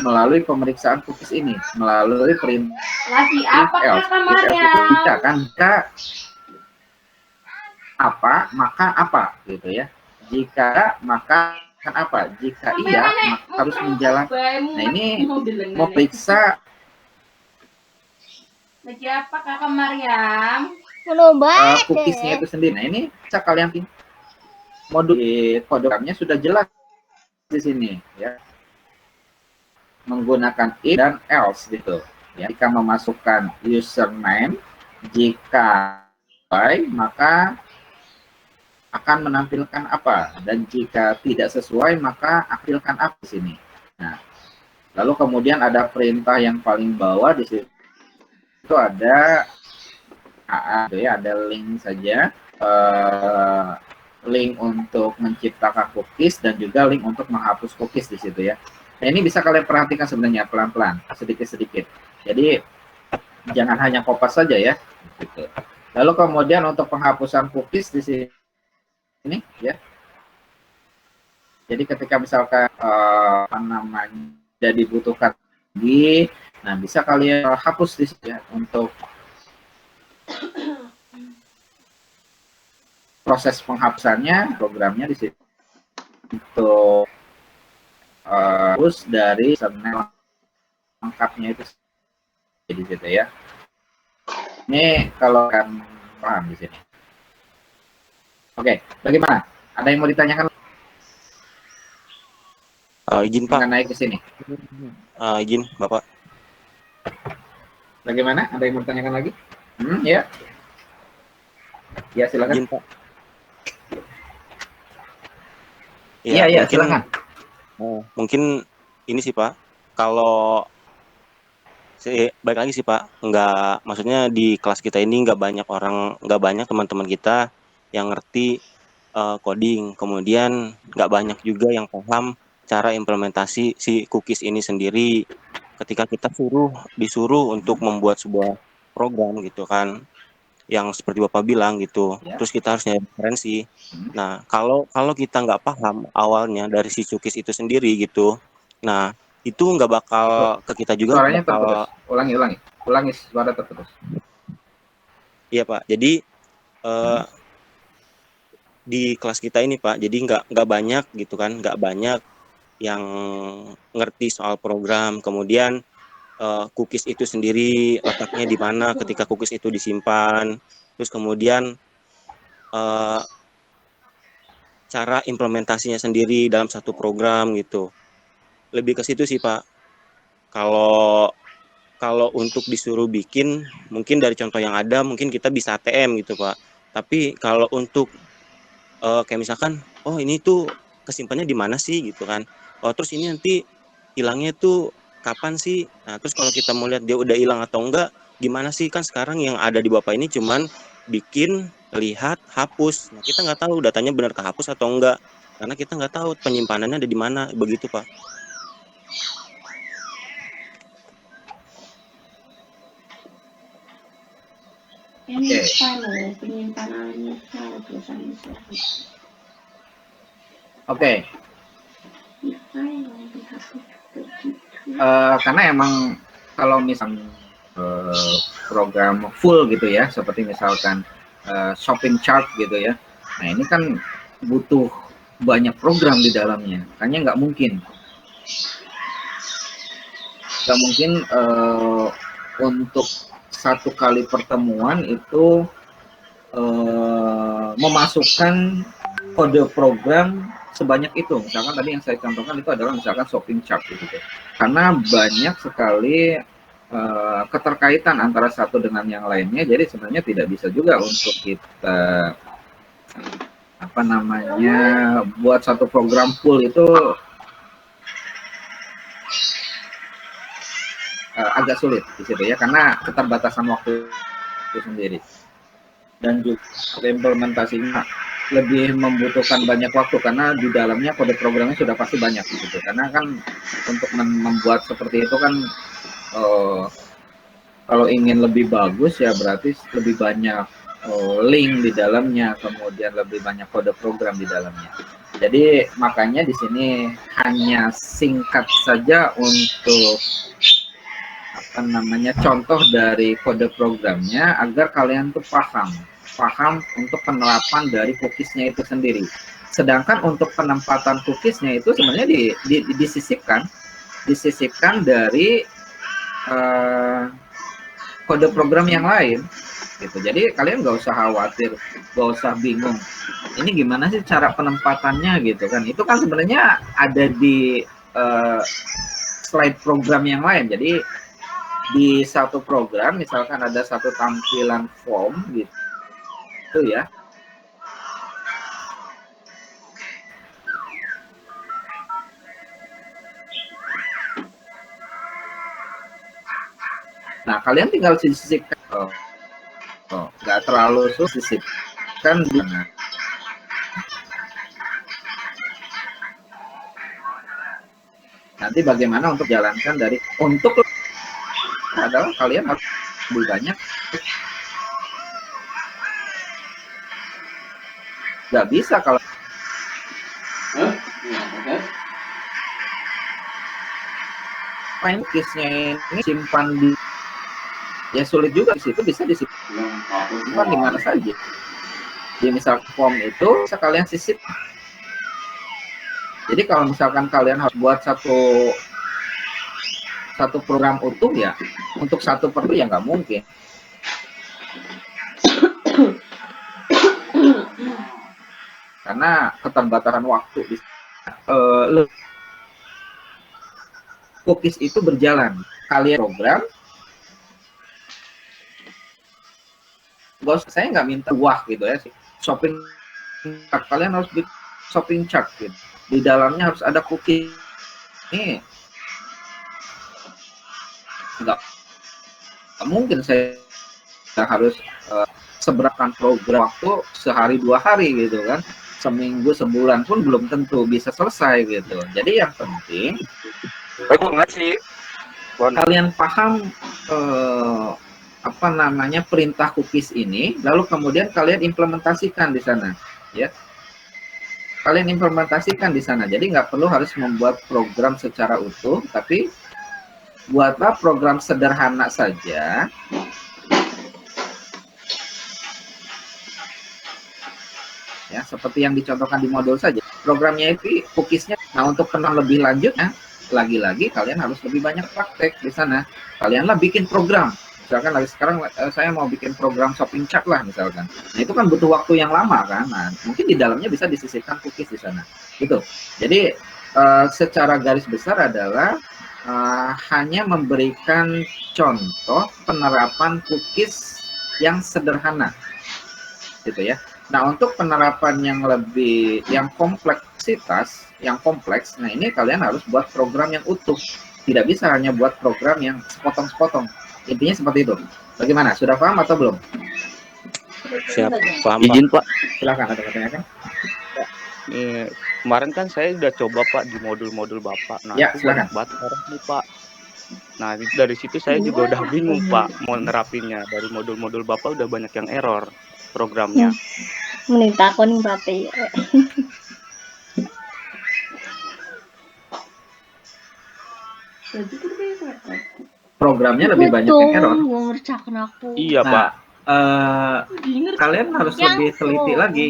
melalui pemeriksaan cookies ini melalui perintah if else itu bisa kan, jika apa maka apa gitu ya, jika maka kan apa, jika iya maka harus menjalankan. Nah ini mau periksa Siapa Kakak Mariam? cookiesnya itu sendiri. Nah ini bisa kalian modul di kodenya sudah jelas di sini ya, menggunakan if dan else gitu ya. Jika memasukkan username, jika sesuai maka akan menampilkan apa, dan jika tidak sesuai maka aktifkan apa di sini. Nah, lalu kemudian ada perintah yang paling bawah di situ itu ada ya, ada link saja, link untuk menciptakan cookies dan juga link untuk menghapus cookies di situ ya. Nah, ini bisa kalian perhatikan sebenarnya pelan-pelan, sedikit-sedikit. Jadi jangan hanya kopas saja ya. Gitu. Lalu kemudian untuk penghapusan cookies di sini. Ini ya, jadi ketika misalkan tidak dibutuhkan lagi, nah bisa kalian hapus di sini ya, untuk proses penghapusannya programnya di sini untuk hapus dari surname lengkapnya itu di situ ya. Ini kalau kan paham di sini. Oke, bagaimana? Ada yang mau ditanyakan? Izin Pak. Naik ke sini. Izin Bapak. Bagaimana? Ada yang mau ditanyakan lagi? Ya. Ya silakan. Izin Pak. Iya, mungkin, silakan. Mungkin ini sih Pak. Kalau baik lagi sih Pak, maksudnya di kelas kita ini nggak banyak teman-teman kita yang ngerti coding, kemudian nggak banyak juga yang paham cara implementasi si cookies ini sendiri. Ketika kita disuruh untuk membuat sebuah program gitu kan, yang seperti Bapak bilang gitu, terus kita harus nyari referensi. Nah kalau kita nggak paham awalnya dari si cookies itu sendiri gitu, nah itu nggak bakal ke kita juga. Suaranya terputus. Ulangi suara terputus. Iya Pak, jadi di kelas kita ini Pak, jadi nggak banyak gitu kan, nggak banyak yang ngerti soal program, kemudian cookies itu sendiri letaknya di mana ketika cookies itu disimpan, terus kemudian cara implementasinya sendiri dalam satu program gitu. Lebih ke situ sih Pak. Kalau untuk disuruh bikin, mungkin dari contoh yang ada mungkin kita bisa ATM gitu Pak. Tapi kalau untuk kayak misalkan, oh ini tuh kesimpannya di mana sih gitu kan, oh terus ini nanti hilangnya tuh kapan sih, nah terus kalau kita mau lihat dia udah hilang atau enggak gimana sih, kan sekarang yang ada di Bapak ini cuman bikin, lihat, hapus. Nah kita nggak tahu datanya benar kehapus atau enggak, karena kita nggak tahu penyimpanannya ada di mana, begitu Pak. Penyimpanannya tulisannya Oke. Karena emang kalau misalnya program full gitu ya, seperti misalkan shopping chart gitu ya, nah ini kan butuh banyak program di dalamnya, makanya nggak mungkin untuk satu kali pertemuan itu memasukkan kode program sebanyak itu. Misalkan tadi yang saya contohkan itu adalah misalkan shopping chart gitu, karena banyak sekali keterkaitan antara satu dengan yang lainnya, jadi sebenarnya tidak bisa juga untuk kita buat satu program full itu agak sulit di situ ya, karena keterbatasan waktu itu sendiri, dan juga implementasinya lebih membutuhkan banyak waktu karena di dalamnya kode programnya sudah pasti banyak gitu. Karena kan untuk membuat seperti itu kan kalau ingin lebih bagus ya berarti lebih banyak link di dalamnya, kemudian lebih banyak kode program di dalamnya. Jadi makanya di sini hanya singkat saja untuk contoh dari kode programnya agar kalian tuh paham untuk penerapan dari cookiesnya itu sendiri. Sedangkan untuk penempatan cookiesnya itu sebenarnya disisipkan dari kode program yang lain gitu. Jadi kalian nggak usah khawatir, nggak usah bingung ini gimana sih cara penempatannya gitu kan. Itu kan sebenarnya ada di slide program yang lain. Jadi di satu program misalkan ada satu tampilan form gitu ya, nah kalian tinggal sisipkan, nggak terlalu susah sisipkan di mana. Nanti bagaimana untuk jalankan dari untuk adalah kalian harus lebih banyak, nggak bisa kalau main case-nya ini simpan di, ya sulit juga, di situ bisa disimpan di mana saja. Di misal form itu sekalian sisip. Jadi kalau misalkan kalian harus buat satu program utuh ya, untuk satu perlu ya nggak mungkin. Karena keterbatasan waktu. Cookies itu berjalan. Kalian program, saya nggak minta wah gitu ya. Shopping chart, kalian harus bikin shopping chart gitu. Di dalamnya harus ada cookie. Ini nggak mungkin saya harus seberapa program waktu sehari 2 hari gitu kan, seminggu sebulan pun belum tentu bisa selesai gitu. Jadi yang penting kalian paham perintah cookies ini, lalu kemudian kalian implementasikan di sana ya. Kalian implementasikan di sana. Jadi nggak perlu harus membuat program secara utuh, tapi buatlah program sederhana saja ya, seperti yang dicontohkan di modul saja. Programnya itu cookiesnya. Nah, untuk kenal lebih lanjutnya, lagi-lagi kalian harus lebih banyak praktek di sana. Kalianlah bikin program. Misalkan sekarang saya mau bikin program shopping chart lah misalkan. Nah, itu kan butuh waktu yang lama kan. Nah, mungkin di dalamnya bisa disisipkan cookies di sana. Gitu. Jadi secara garis besar adalah hanya memberikan contoh penerapan cookies yang sederhana. Gitu ya. Nah, untuk penerapan yang kompleks, nah ini kalian harus buat program yang utuh. Tidak bisa hanya buat program yang sepotong-sepotong. Intinya seperti itu. Bagaimana? Sudah paham atau belum? Siap, paham. Izin Pak. Silakan, ada pertanyaan? Kemarin kan saya udah coba Pak di modul-modul Bapak. Nah, ya, silakan. banget nih Pak. Nah, dari situ saya juga udah bingung, Pak, mau nerapinnya. Dari modul-modul Bapak udah banyak yang error programnya. Mending takon bape. Programnya lebih banyak yang error. Mau ngerjakan aku. Iya, Nah, Pak. kalian harus Yang lebih teliti pro. lagi.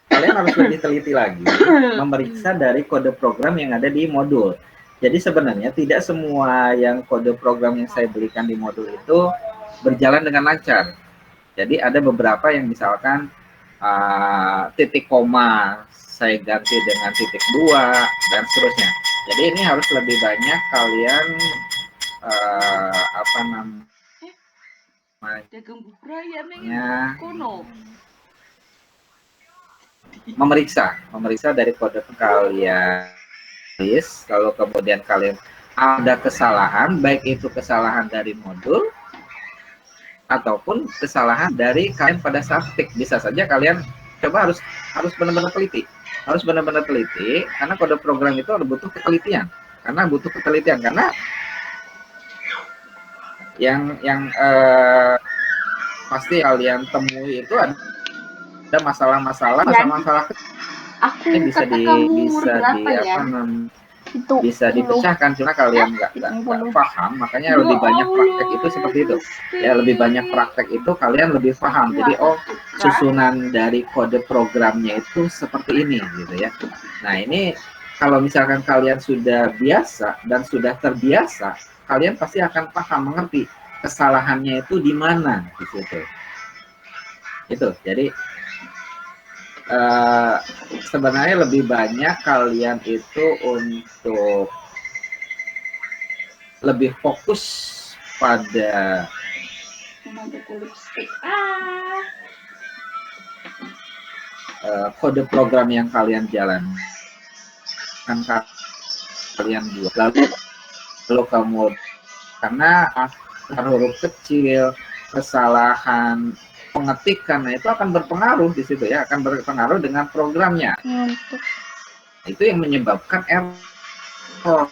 Kalian harus lebih teliti lagi memeriksa dari kode program yang ada di modul. Jadi sebenarnya tidak semua yang kode program yang saya berikan di modul itu berjalan dengan lancar. Jadi ada beberapa yang misalkan titik koma saya ganti dengan titik 2 dan seterusnya. Jadi ini harus lebih banyak kalian apa namanya memeriksa dari kode kalian. Kalau kemudian kalian ada kesalahan, baik itu kesalahan dari modul ataupun kesalahan dari kalian pada saat tik, bisa saja kalian coba harus benar-benar teliti, karena kode program itu butuh ketelitian, karena yang pasti kalian temui itu ada masalah-masalah Aku bisa kata kamu bisa dipecahkan, cuma kalian nggak paham, makanya lebih banyak praktek itu seperti itu ya, lebih banyak praktek itu kalian lebih paham. Jadi susunan dari kode programnya itu seperti ini gitu ya. Nah ini kalau misalkan kalian sudah biasa dan sudah terbiasa, kalian pasti akan paham, mengerti kesalahannya itu di mana di situ. Itu jadi sebenarnya lebih banyak kalian itu untuk lebih fokus pada kode program yang kalian jalankan, kalian buat, lalu kamu karena huruf kecil, kesalahan pengetikan, nah itu akan berpengaruh di situ ya, akan berpengaruh dengan programnya. Itu yang menyebabkan error.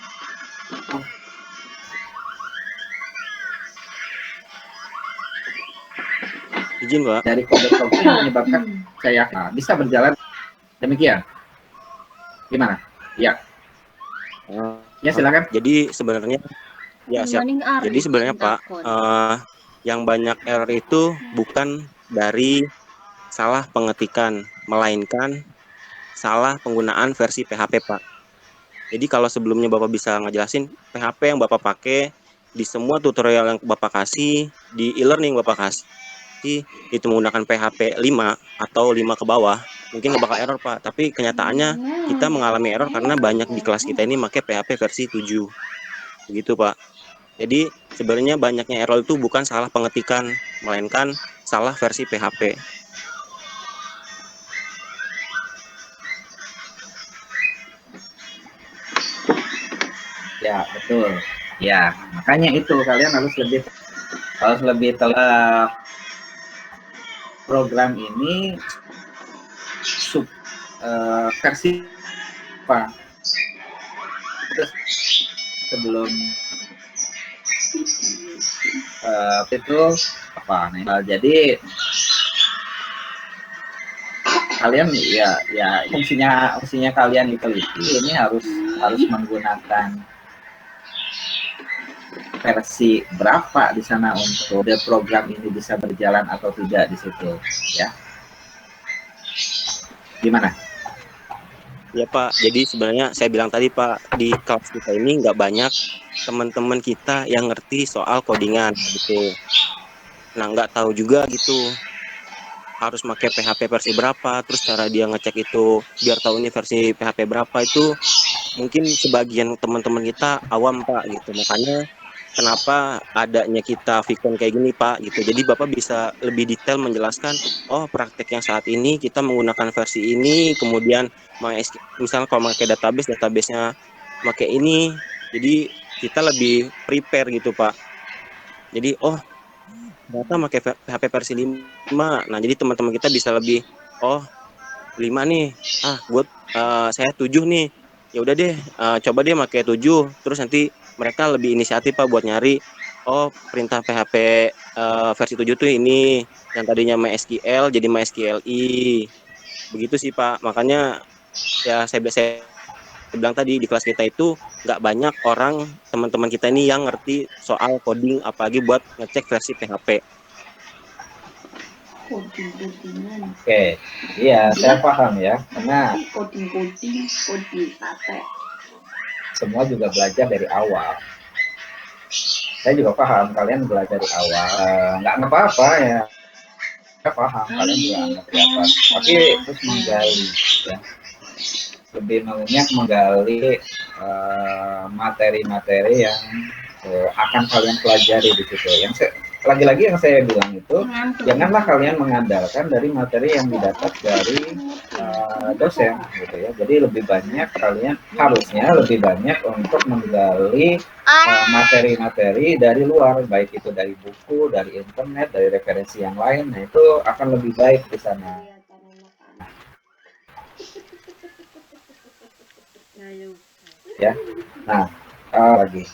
Izin, Pak. Dari kode program yang menyebabkan saya bisa berjalan demikian. Gimana? Ya. Ya silakan. Jadi sebenarnya ya siap. Jadi sebenarnya Pak, yang banyak error itu bukan dari salah pengetikan, melainkan salah penggunaan versi PHP, Pak. Jadi kalau sebelumnya Bapak bisa ngejelasin PHP yang Bapak pakai di semua tutorial yang Bapak kasih, di e-learning Bapak kasih, itu menggunakan PHP 5 atau 5 ke bawah, mungkin nggak bakal error, Pak. Tapi kenyataannya kita mengalami error karena banyak di kelas kita ini pakai PHP versi 7. Begitu, Pak. Jadi sebenarnya banyaknya error itu bukan salah pengetikan, melainkan salah versi PHP. Ya betul. Ya makanya itu kalian harus lebih program ini versi apa? Sebelum itu apa nih? Jadi kalian ya fungsinya kalian diteliti, ini harus menggunakan versi berapa di sana untuk program ini bisa berjalan atau tidak di situ ya. Gimana? Ya Pak, jadi sebenarnya saya bilang tadi Pak, di kelas kita ini nggak banyak teman-teman kita yang ngerti soal codingan gitu. Nah nggak tahu juga gitu harus pakai PHP versi berapa, terus cara dia ngecek itu biar tahu ini versi PHP berapa, itu mungkin sebagian teman-teman kita awam Pak gitu. Makanya kenapa adanya kita Vicon kayak gini Pak gitu. Jadi Bapak bisa lebih detail menjelaskan, oh praktek yang saat ini kita menggunakan versi ini, kemudian misalnya kalau pakai database-nya pakai ini. Jadi kita lebih prepare gitu Pak. Jadi oh ternyata pakai PHP versi 5. Nah, jadi teman-teman kita bisa lebih, oh 5 nih. Saya 7 nih. ya udah deh, coba deh pakai 7, terus nanti mereka lebih inisiatif Pak buat nyari, oh perintah PHP versi 7 tuh ini, yang tadinya MySQL jadi MySQLi. Begitu sih Pak. Makanya ya saya bilang tadi di kelas kita itu nggak banyak orang teman-teman kita ini yang ngerti soal coding apalagi buat ngecek versi PHP. Coding-codingan. Oke, iya saya paham ya, karena Coding sate. semua juga belajar dari awal. Saya juga paham kalian belajar dari awal, nggak apa-apa ya. Saya paham kalian juga nggak ngerti apa, tapi terus menggali ya, lebih banyak menggali materi-materi yang akan kalian pelajari di situ. Lagi-lagi yang saya bilang itu, janganlah kalian mengandalkan dari materi yang didapat dari dosen gitu ya. Jadi lebih banyak kalian harusnya lebih banyak untuk menggali materi-materi dari luar, baik itu dari buku, dari internet, dari referensi yang lain. Nah, itu akan lebih baik di sana. Ya. Nah, lagi.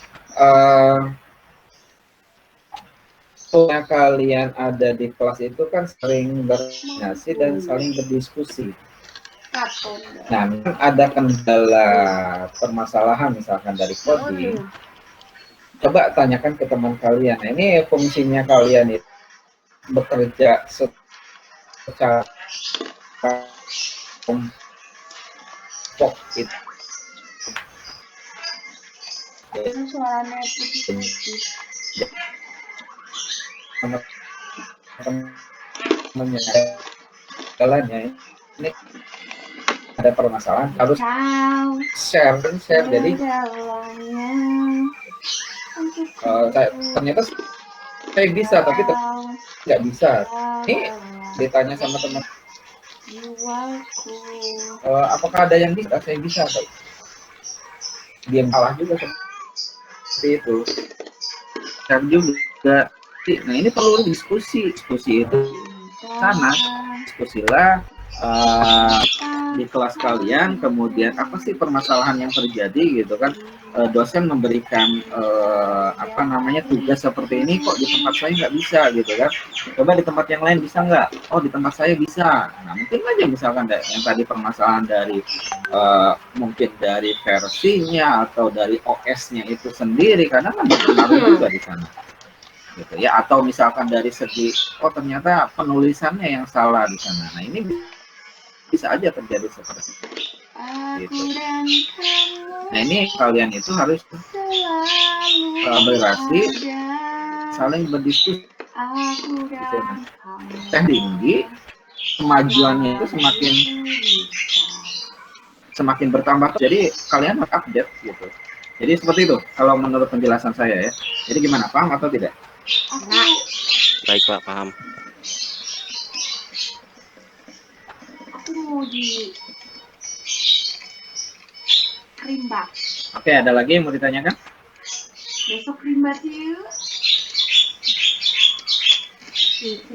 Soalnya kalian ada di kelas itu kan saling berkoordinasi dan saling berdiskusi. Nah, ada kendala permasalahan misalkan dari coding, coba tanyakan ke teman kalian. Nah, ini fungsinya kalian itu bekerja secara kelompok itu. Suaranya teman-temannya ini ada permasalahan harus share. Jadi ternyata saya bisa tapi nggak bisa. Ini ditanya sama teman, apakah ada yang bisa? Saya bisa. Dia kalah juga seperti itu. Share juga. Nah, ini perlu diskusi itu sana, diskusilah di kelas kalian, kemudian apa sih permasalahan yang terjadi gitu kan. Dosen memberikan tugas seperti ini, kok di tempat saya nggak bisa gitu kan, coba di tempat yang lain bisa nggak? Oh, di tempat saya bisa. Nah, mungkin aja misalkan yang tadi permasalahan dari mungkin dari versinya atau dari OS-nya itu sendiri, karena kan berpengaruh juga di sana gitu ya, atau misalkan dari segi ternyata penulisannya yang salah di sana. Nah, ini bisa aja terjadi seperti itu. Nah, ini kalian itu harus kolaborasi, saling berdiskusi gitu. Tinggi, kemajuannya itu semakin bertambah, jadi kalian harus update gitu. Jadi seperti itu kalau menurut penjelasan saya ya. Jadi gimana, paham atau tidak? Baik Pak, paham. Aku mau di rimba. Oke, ada lagi yang mau ditanyakan? Besok rimba yuk. Besok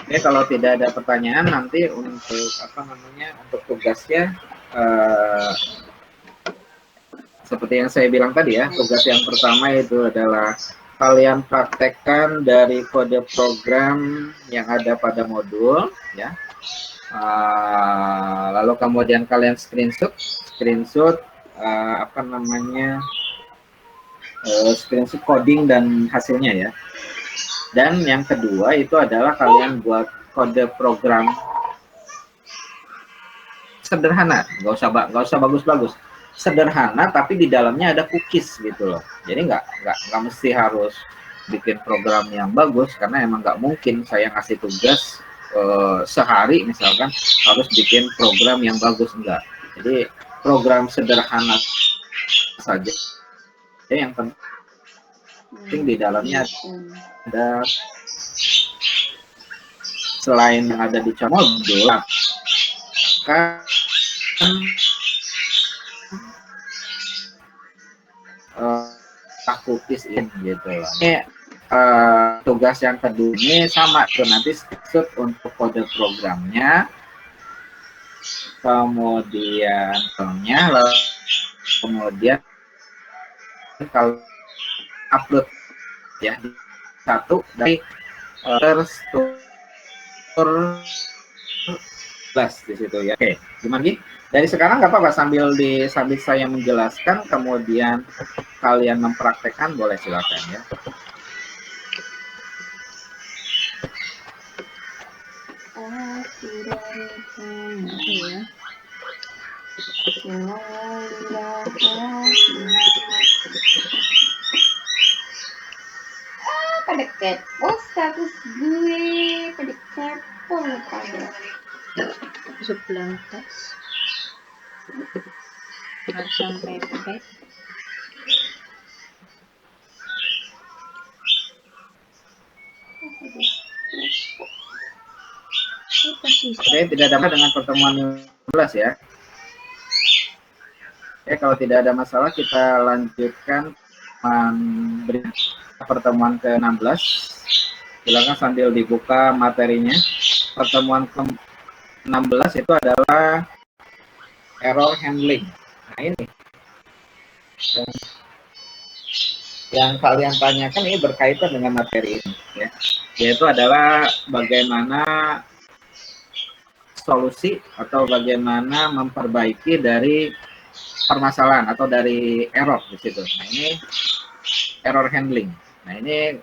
Oke, kalau tidak ada pertanyaan nanti untuk untuk tugasnya seperti yang saya bilang tadi ya, tugas yang pertama itu adalah kalian praktekkan dari kode program yang ada pada modul ya. Lalu kemudian kalian screenshot screenshot coding dan hasilnya ya. Dan yang kedua itu adalah kalian buat kode program sederhana, nggak usah bagus-bagus, sederhana tapi di dalamnya ada cookies gitu loh. Jadi nggak mesti harus bikin program yang bagus, karena emang nggak mungkin saya ngasih tugas sehari misalkan harus bikin program yang bagus, enggak. Jadi program sederhana saja yang penting di dalamnya ada, selain yang ada di modul kan cookies in gitu loh. Ini tugas yang kedua ini sama tuh, nanti screenshot untuk kode programnya, kemudian lalu kemudian kalau upload ya satu dari terstruktur di situ ya. Oke, gimana Gi? Dari sekarang nggak apa-apa sambil saya menjelaskan, kemudian kalian mempraktekkan, boleh silakan ya. Pada kepo status gue, pada kepo pada sebelah atas langsung pepet. Oke, tidak dapat dengan pertemuan 12 ya. Oke, kalau tidak ada masalah kita lanjutkan pertemuan ke-16. Silakan sambil dibuka materinya. Pertemuan ke-16 itu adalah error handling. Nah ini yang kalian tanyakan ini berkaitan dengan materi ini ya. Yaitu adalah bagaimana solusi atau bagaimana memperbaiki dari permasalahan atau dari error di situ. Nah ini error handling. Nah ini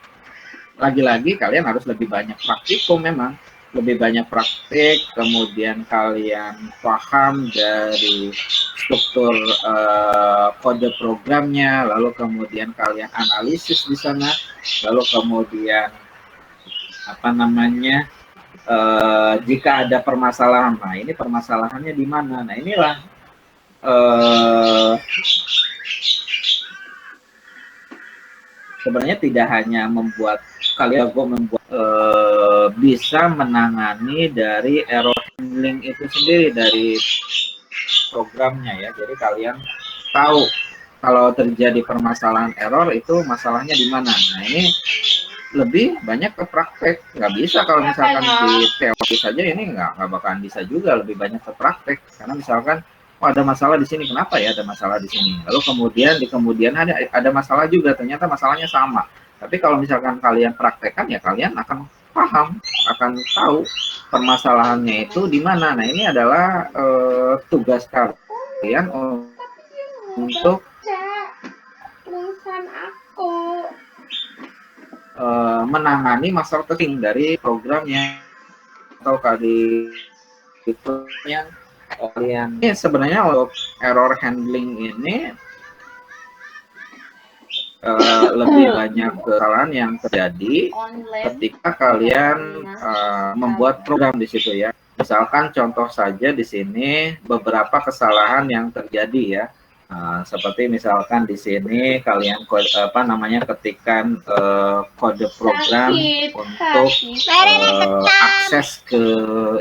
lagi-lagi kalian harus lebih banyak praktikum, memang lebih banyak praktik, kemudian kalian paham dari struktur kode programnya, lalu kemudian kalian analisis di sana, lalu kemudian apa namanya, jika ada permasalahan, nah ini permasalahannya di mana? Nah inilah sebenarnya tidak hanya membuat kalian bisa menangani dari error handling itu sendiri dari programnya ya. Jadi kalian tahu kalau terjadi permasalahan error itu masalahnya di mana. Nah ini lebih banyak ke praktek. Nggak bisa kalau misalkan di teori saja ini nggak bakalan bisa juga, lebih banyak ke praktek. Karena misalkan oh, ada masalah di sini, kenapa ya ada masalah di sini? Lalu kemudian di kemudian ada masalah juga, ternyata masalahnya sama. Tapi kalau misalkan kalian praktekkan ya kalian akan paham, akan tahu permasalahannya itu di mana. Nah ini adalah tugas kalian untuk menangani masalah penting dari programnya atau kalian. Ini sebenarnya untuk error handling ini lebih banyak kesalahan yang terjadi ketika kalian membuat program di situ ya. Misalkan contoh saja di sini beberapa kesalahan yang terjadi ya. Seperti misalkan di sini kalian ketikkan kode program untuk akses ke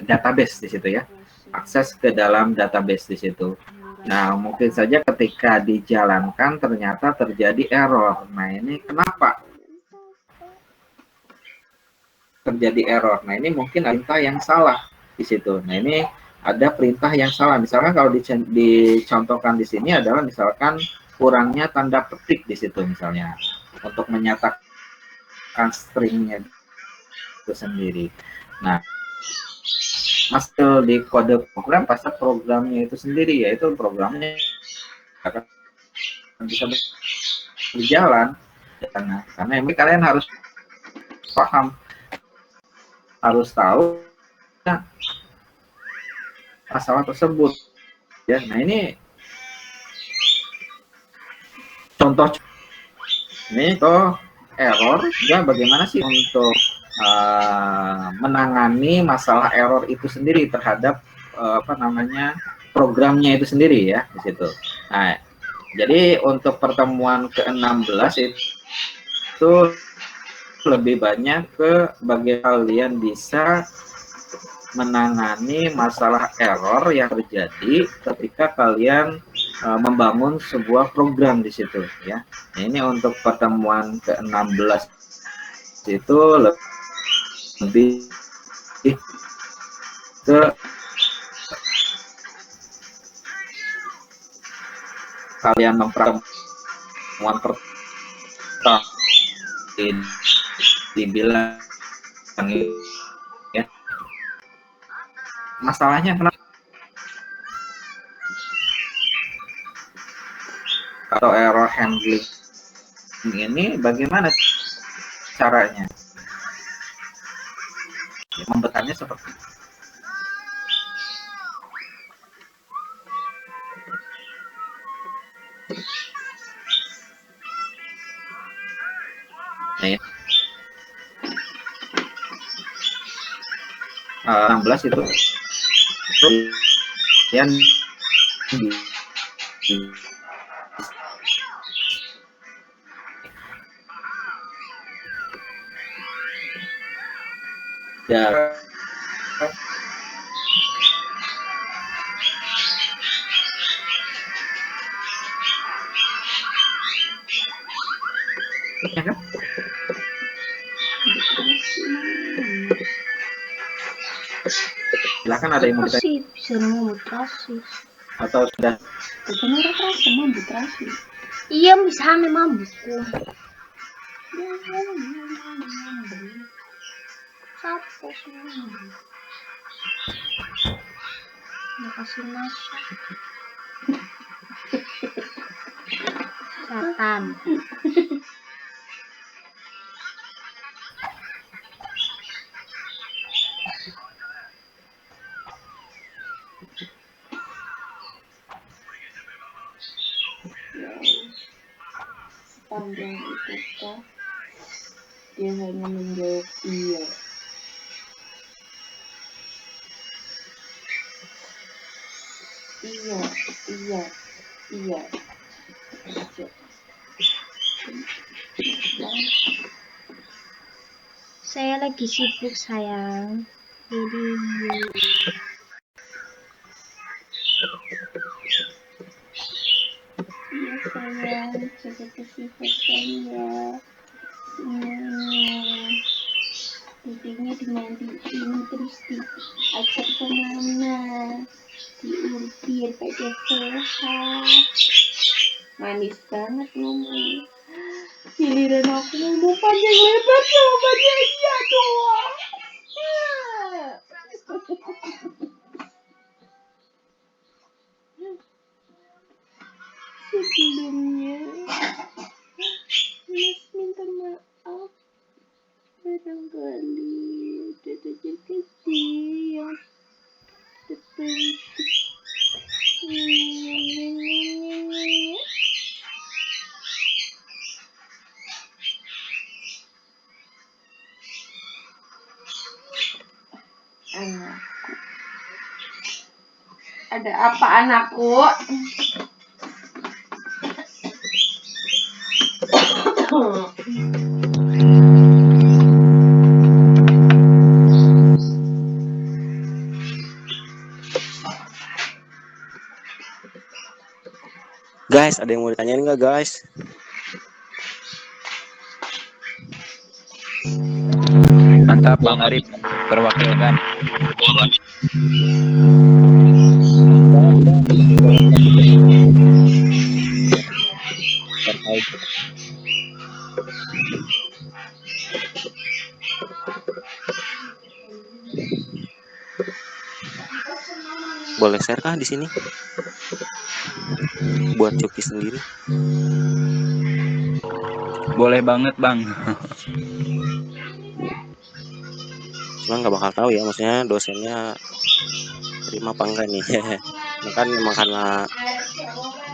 database di situ ya. Akses ke dalam database di situ. Nah, mungkin saja ketika dijalankan ternyata terjadi error. Nah, ini kenapa terjadi error? Nah, ini mungkin perintah yang salah di situ. Nah, ini ada perintah yang salah. Misalkan kalau dicontohkan di sini adalah misalkan kurangnya tanda petik di situ misalnya untuk menyatakan stringnya itu sendiri. Nah, masuk di kode program pasti programnya itu sendiri, yaitu programnya akan bisa berjalan karena ini kalian harus paham, harus tahu masalah tersebut ya. Nah ini contoh ini tuh error ya, bagaimana sih untuk menangani masalah error itu sendiri terhadap programnya itu sendiri ya di situ. Nah, jadi untuk pertemuan ke-16 itu lebih banyak ke bagaimana kalian bisa menangani masalah error yang terjadi ketika kalian membangun sebuah program di situ ya. Nah, ini untuk pertemuan ke-16 itu lebih ke kalian mempertemuan pertama dibilang ya. Masalahnya kenapa atau error handling ini bagaimana caranya? Membetannya seperti itu. Nah, ya. 16 itu yang ya kan? Silakan ada yang mau ditanya Sih, bisa membutrasi. atau sudah Bukan orang kerasa membutrasi. Iya, bisa memang buku. Satu semua. Makasih masuk. Setan. Sepanjang itu kah dia hanya menjawab iya. Iya, iya, iya. Aja. Saya lagi sibuk sayang. Jadi Iya sayang, jaga kesehatan ya. Pipinya dimandiin terus diajak kemana, diurut pada sehat. Manis banget ngomong. Giliran aku ngomong panjang lebar jawabannya iya doang. Sebelumnya Mas minta maaf barangkali ada kecil yang terbentuk. Anakku, ada apa anakku? Guys, ada yang mau ditanyain nggak guys? Mantap Bang Arif perwakilan. Boleh share kah di sini? Buat Coki sendiri. Boleh banget Bang. Cuma nggak bakal tahu ya, maksudnya dosennya terima apa enggak nih. Kan emang karena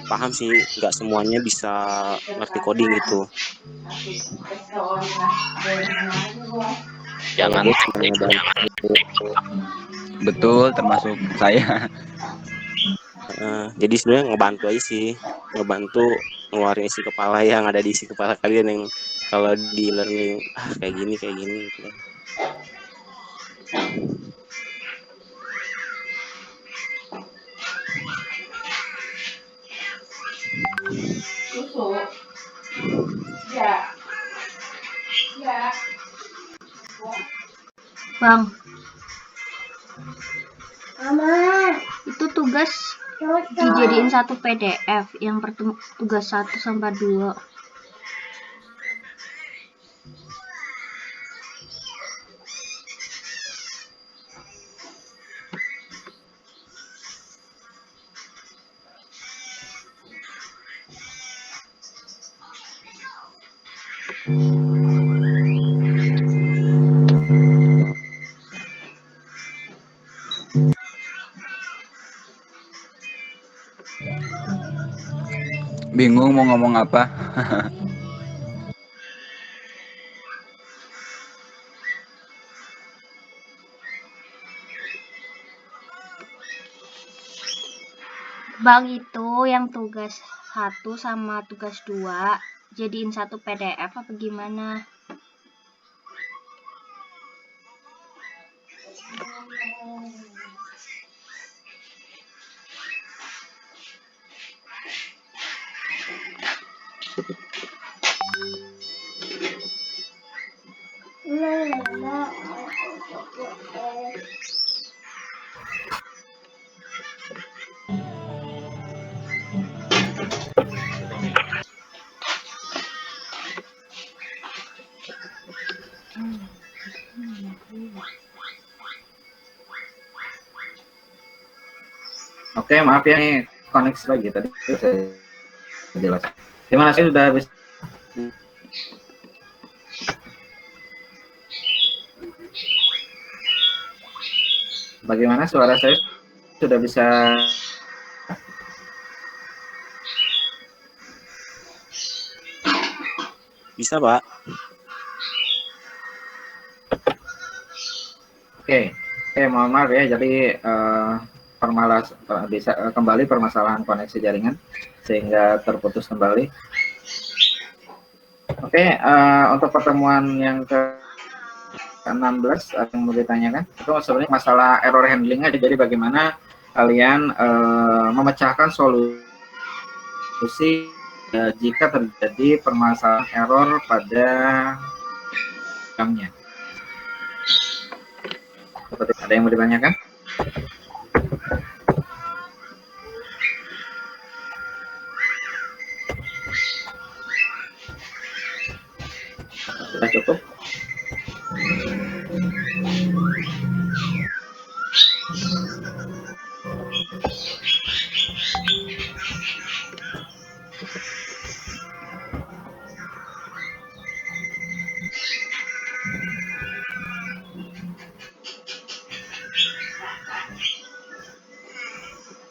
paham sih, nggak semuanya bisa ngerti coding gitu. Jangan Jadi cuma ngebantu. betul termasuk saya. Jadi sebenarnya ngebantu aja sih, ngebantu ngeluarin isi kepala yang ada di isi kepala kalian yang kalau di learning kayak gini gitu. Bang, itu tugas dijadiin satu PDF yang tugas 1 sampai 2. Bingung mau ngomong apa. Bang, itu yang tugas 1 sama tugas 2 jadiin satu PDF apa gimana? Oke, maaf ya, nih koneksi lagi tadi saya jelaskan. Gimana sih sudah habis? Bagaimana suara saya sudah bisa? Bisa, Pak. Oke, mohon maaf ya. Jadi bisa kembali permasalahan koneksi jaringan sehingga terputus kembali. Oke, untuk pertemuan yang ke-16 yang mau ditanyakan itu sebenarnya masalah error handling aja. Jadi bagaimana kalian memecahkan solusi jika terjadi permasalahan error pada programnya. Seperti ada yang mau ditanyakan? Sudah cukup?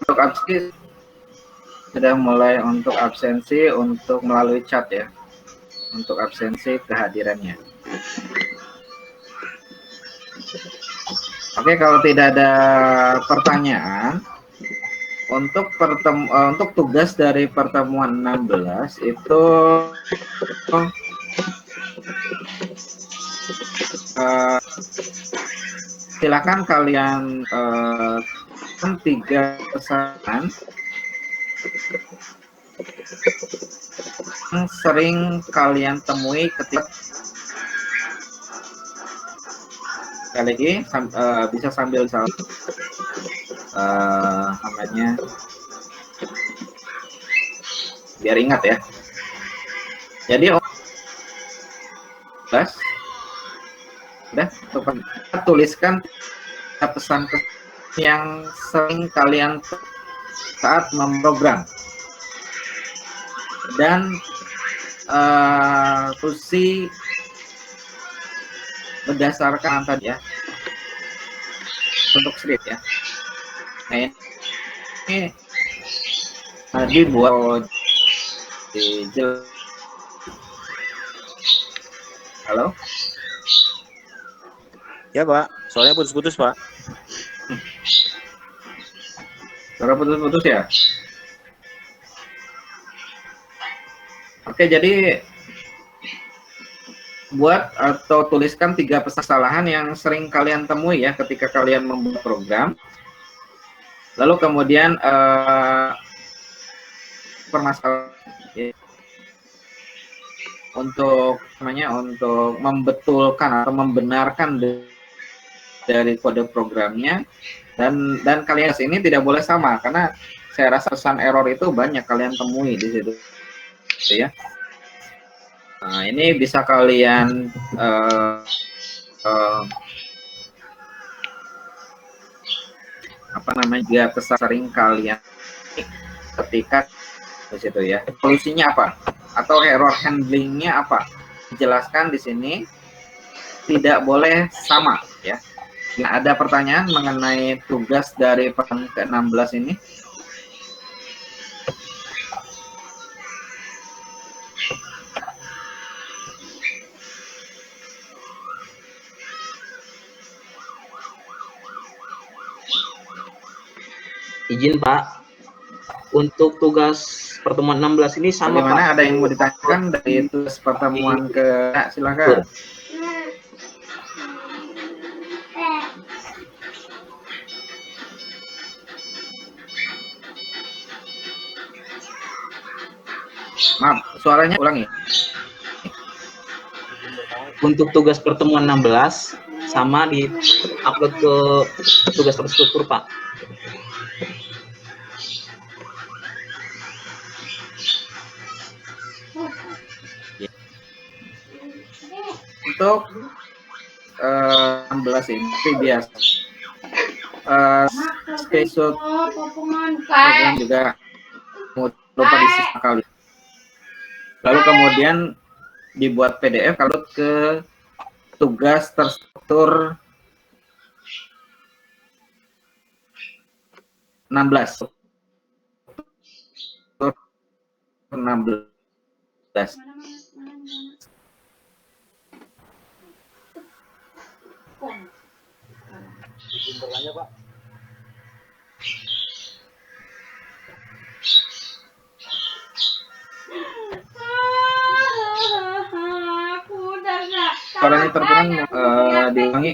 Untuk absensi sudah mulai untuk absensi untuk melalui chat ya, untuk absensi kehadirannya. Oke, kalau tidak ada pertanyaan untuk tugas dari pertemuan 16 itu silakan kalian 3 pesan yang sering kalian temui ketika sekali lagi bisa sambil namanya biar ingat ya. Jadi udah tuliskan pesan yang sering kalian saat memprogram dan fungsi berdasarkan tadi ya untuk script ya. Nah, ini tadi buat halo ya Pak, soalnya putus-putus Pak. Suara putus-putus ya. Oke, jadi buat atau tuliskan 3 kesalahan yang sering kalian temui ya ketika kalian membuat program. Lalu kemudian permasalahan ya, untuk membetulkan atau membenarkan dari kode programnya, dan kalian ini tidak boleh sama, karena saya rasa pesan error itu banyak kalian temui di situ, ya. Nah, ini bisa kalian apa namanya, juga sering kalian ketika di situ, ya. Solusinya apa? Atau error handlingnya apa? Dijelaskan di sini, tidak boleh sama, ya. Nah, ada pertanyaan mengenai tugas dari pekan ke-16 ini? Izin Pak, untuk tugas pertemuan 16 ini sama Bagaimana, Pak? ada yang mau ditanyakan dari tugas pertemuan ke... Ya, silakan. Maaf, suaranya ulangi. Untuk tugas pertemuan 16 sama di upload ke tugas terstruktur Pak. Untuk 16 ini seperti biasa. Screenshot program juga lupa diisi sekali. Lalu kemudian dibuat PDF kalau ke tugas terstruktur 16. 16. Izin bertanya Pak. Suaranya terkurang, diulangi.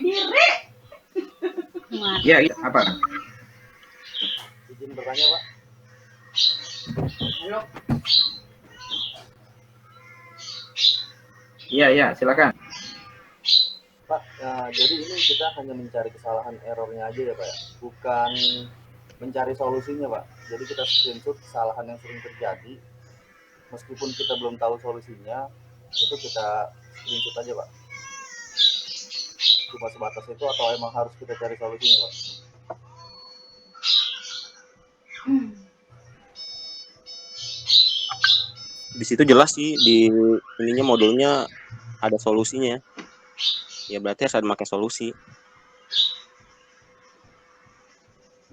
Ya, iya, apa? Izin bertanya Pak. Halo. Iya, silakan. Pak, jadi ini kita hanya mencari kesalahan errornya aja ya Pak ya? Bukan mencari solusinya Pak. Jadi kita screenshot kesalahan yang sering terjadi, meskipun kita belum tahu solusinya, itu kita screenshot aja Pak. Cuma sebatas itu atau emang harus kita cari solusinya Pak? Di situ jelas sih, di ininya modulnya ada solusinya. Ya berarti harus ada pakai solusi.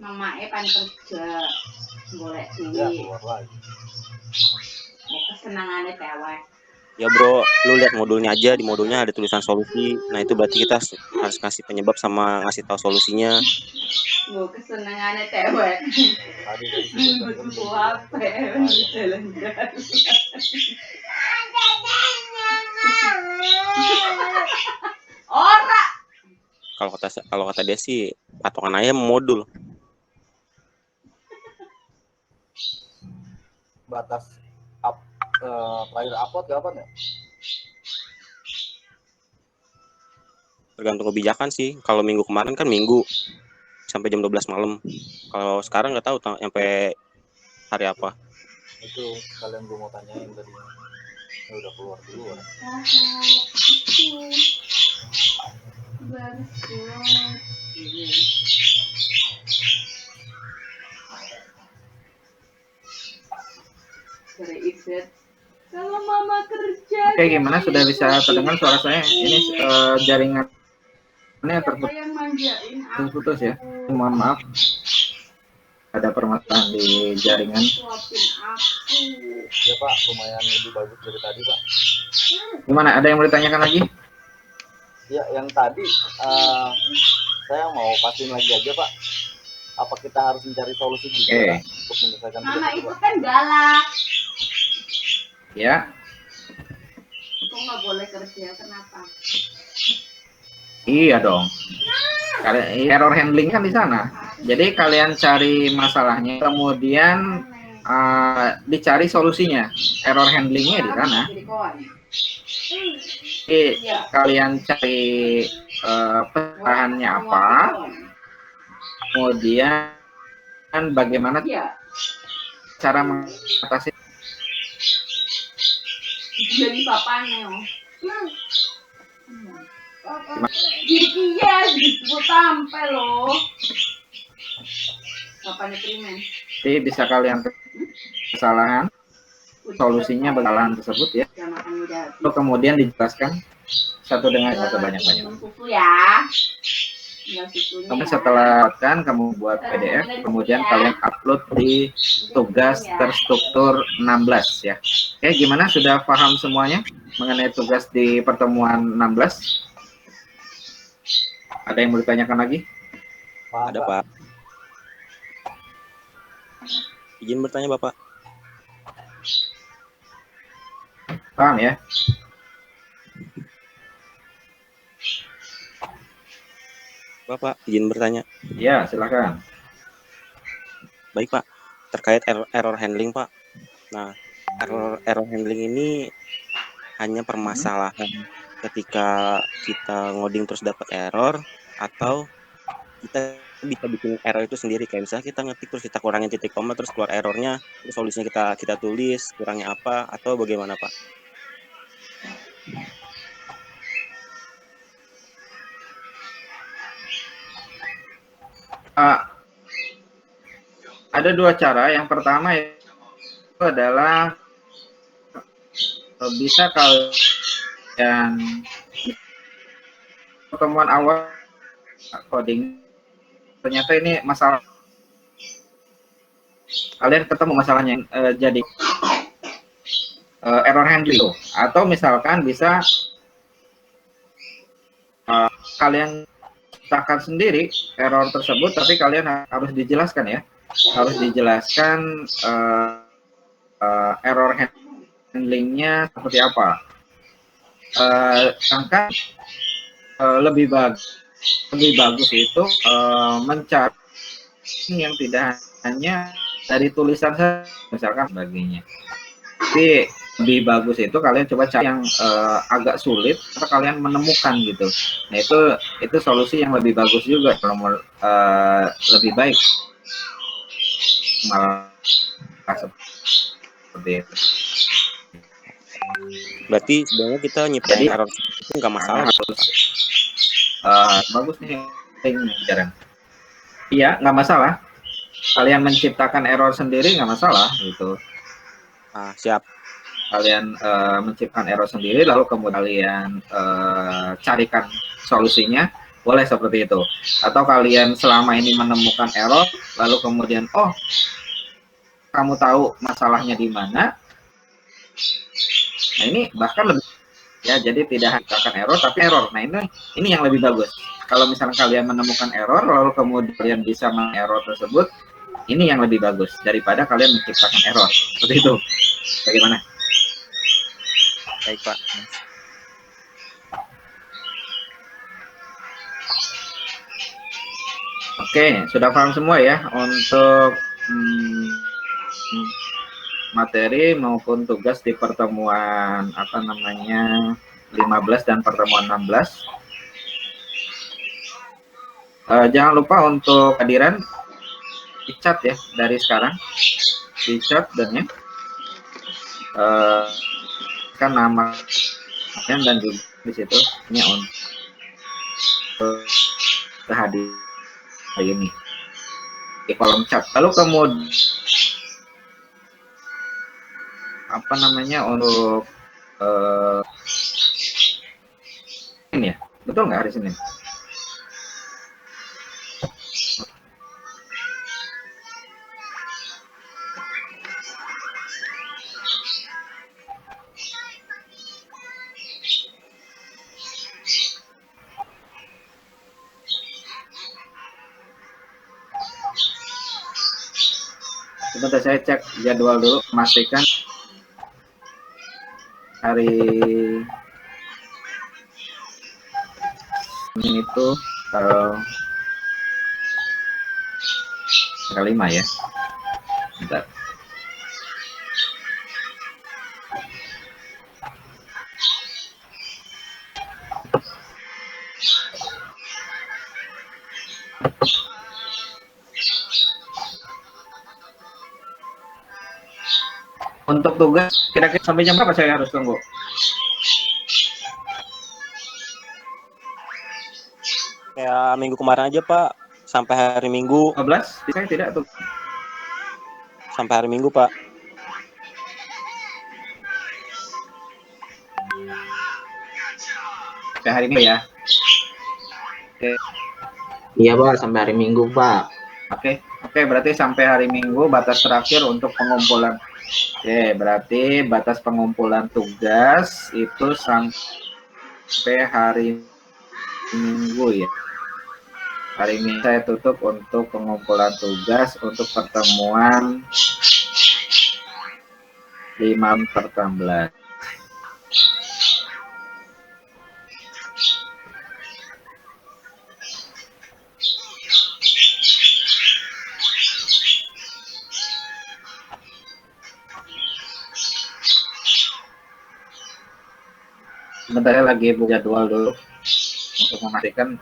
Mama pan kerja boleh Ya, duit. keluar lagi. Kesenangannya tewek. Ya bro, lu lihat modulnya aja, di modulnya ada tulisan solusi. Nah itu berarti kita harus kasih penyebab sama ngasih tahu solusinya. Bu kesenangannya tewek. Tadi Buku HP jalan-jalan. Ora. Kalau kata dia sih patokan aja modul. Batas terakhir upload kapan ya? Tergantung kebijakan sih. Kalau minggu kemarin kan minggu sampai jam 12 malam. Kalau sekarang nggak tahu sampai hari apa. Itu kalian gue mau tanyain tadi. Ya udah keluar dulu ya. Kalau mama kerja. Oke, gimana? Sudah bisa terdengar suara saya? Ini jaringannya terputus ya. Mohon maaf. Ada permasalahan di jaringan. Ya Pak, lumayan lebih bagus dari tadi Pak. Gimana? Ada yang mau ditanyakan lagi? Ya, yang tadi saya mau pastiin lagi aja Pak. Apa kita harus mencari solusi juga untuk menyelesaikan Mama itu kan galak. Ya. Kok nggak boleh kerja? Kenapa? Iya dong. Error handling kan di sana. Jadi kalian cari masalahnya, kemudian dicari solusinya. Error handlingnya di sana. Jadi kalian cari pecahannya apa, kemudian bagaimana cara mengatasi. Jadi papanya. Jadi ya, disebut sampai loh. Papanya primen. Jadi bisa kalian kesalahan, solusinya kesalahan tersebut ya. Lalu kemudian dijelaskan satu dengan satu banyak-banyak. Susu ya. Kemudian setelah kan kamu buat PDF, kemudian kalian upload di tugas terstruktur 16 ya. Oke, gimana? Sudah paham semuanya mengenai tugas di pertemuan 16? Ada yang mau ditanyakan lagi? Ada, Pak. Izin bertanya, Bapak. Paham ya? Bapak, izin bertanya. Ya, silakan. Baik, Pak. Terkait error handling, Pak. Nah, error handling ini hanya permasalahan ketika kita ngoding terus dapat error, atau kita bisa bikin error itu sendiri. Kayak misalnya kita ngetik terus kita kurangin titik koma terus keluar errornya, terus solusinya kita tulis kurangnya apa, atau bagaimana, Pak? Ada dua cara. Yang pertama itu adalah bisa kalian pertemuan awal coding ternyata ini masalah, kalian ketemu masalahnya jadi error handling, atau misalkan bisa kalian ciptakan sendiri error tersebut, tapi kalian harus dijelaskan ya, harus dijelaskan error handlingnya seperti apa. Sedangkan lebih bagus itu mencari yang tidak hanya dari tulisan saja, misalkan sebagainya. Tapi lebih bagus itu kalian coba cari yang agak sulit atau kalian menemukan gitu. Nah itu solusi yang lebih bagus juga, kalau lebih baik malah seperti itu. Berarti sebenarnya kita nyiptain error itu nggak masalah. Harus bagus nih jarang. Iya, nggak masalah. Kalian menciptakan error sendiri nggak masalah gitu. Siap. Kalian menciptakan error sendiri, lalu kemudian kalian carikan solusinya, boleh seperti itu. Atau kalian selama ini menemukan error, lalu kemudian kamu tahu masalahnya di mana. Nah ini bahkan lebih ya, jadi tidak hanya error tapi error. Nah ini yang lebih bagus. Kalau misalnya kalian menemukan error lalu kemudian kalian bisa error tersebut, ini yang lebih bagus daripada kalian menciptakan error. Seperti itu. Bagaimana? Baik, Pak. Oke, sudah paham semua ya untuk materi maupun tugas di pertemuan 15 dan pertemuan 16. Jangan lupa untuk hadiran di chat ya, dari sekarang di chat dan ya kan nama dan juga di situ ini untuk hadir hari ini di kolom chat. Lalu kemudian untuk ini ya, betul nggak hari Senin? Sebentar saya cek jadwal dulu, memastikan hari Senin itu tanggal 5 ya. Bentar. Untuk tugas kira-kira sampai jam berapa saya harus tunggu? Kayak minggu kemarin aja Pak, sampai hari Minggu. 12? Bisa tidak tuh? Sampai hari Minggu Pak. Sampai hari Minggu ya? Oke. Iya Pak, sampai hari Minggu Pak. Oke, berarti sampai hari Minggu batas terakhir untuk pengumpulan. Oke, berarti batas pengumpulan tugas itu sampai hari Minggu ya. Hari ini saya tutup untuk pengumpulan tugas untuk pertemuan 5/14. Sebentar ya, lagi buka jadwal dulu untuk memastikan.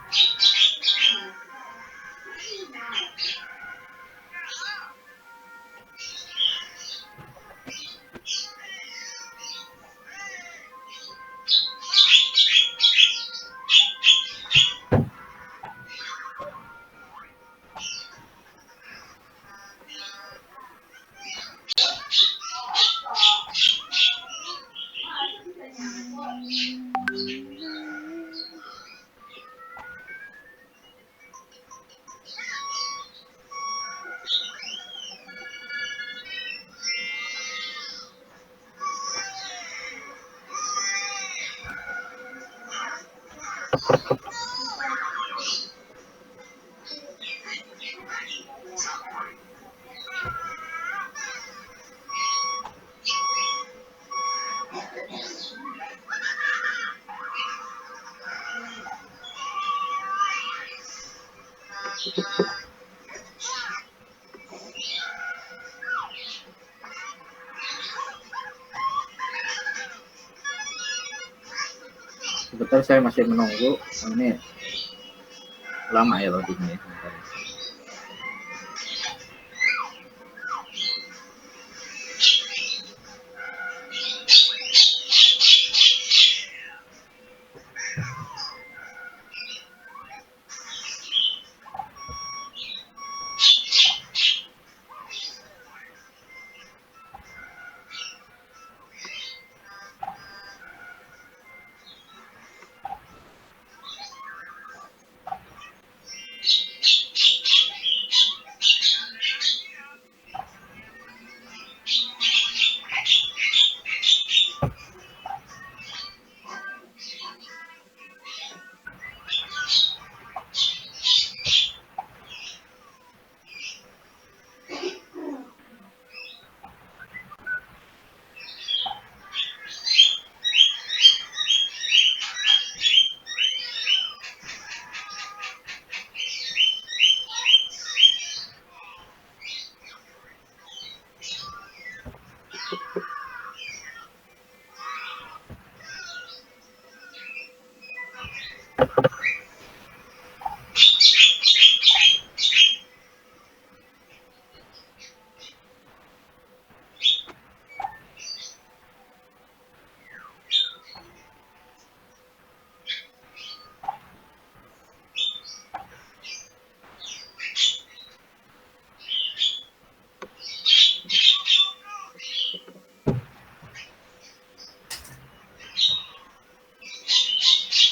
Sebentar, saya masih menunggu. Ini lama ya loadingnya.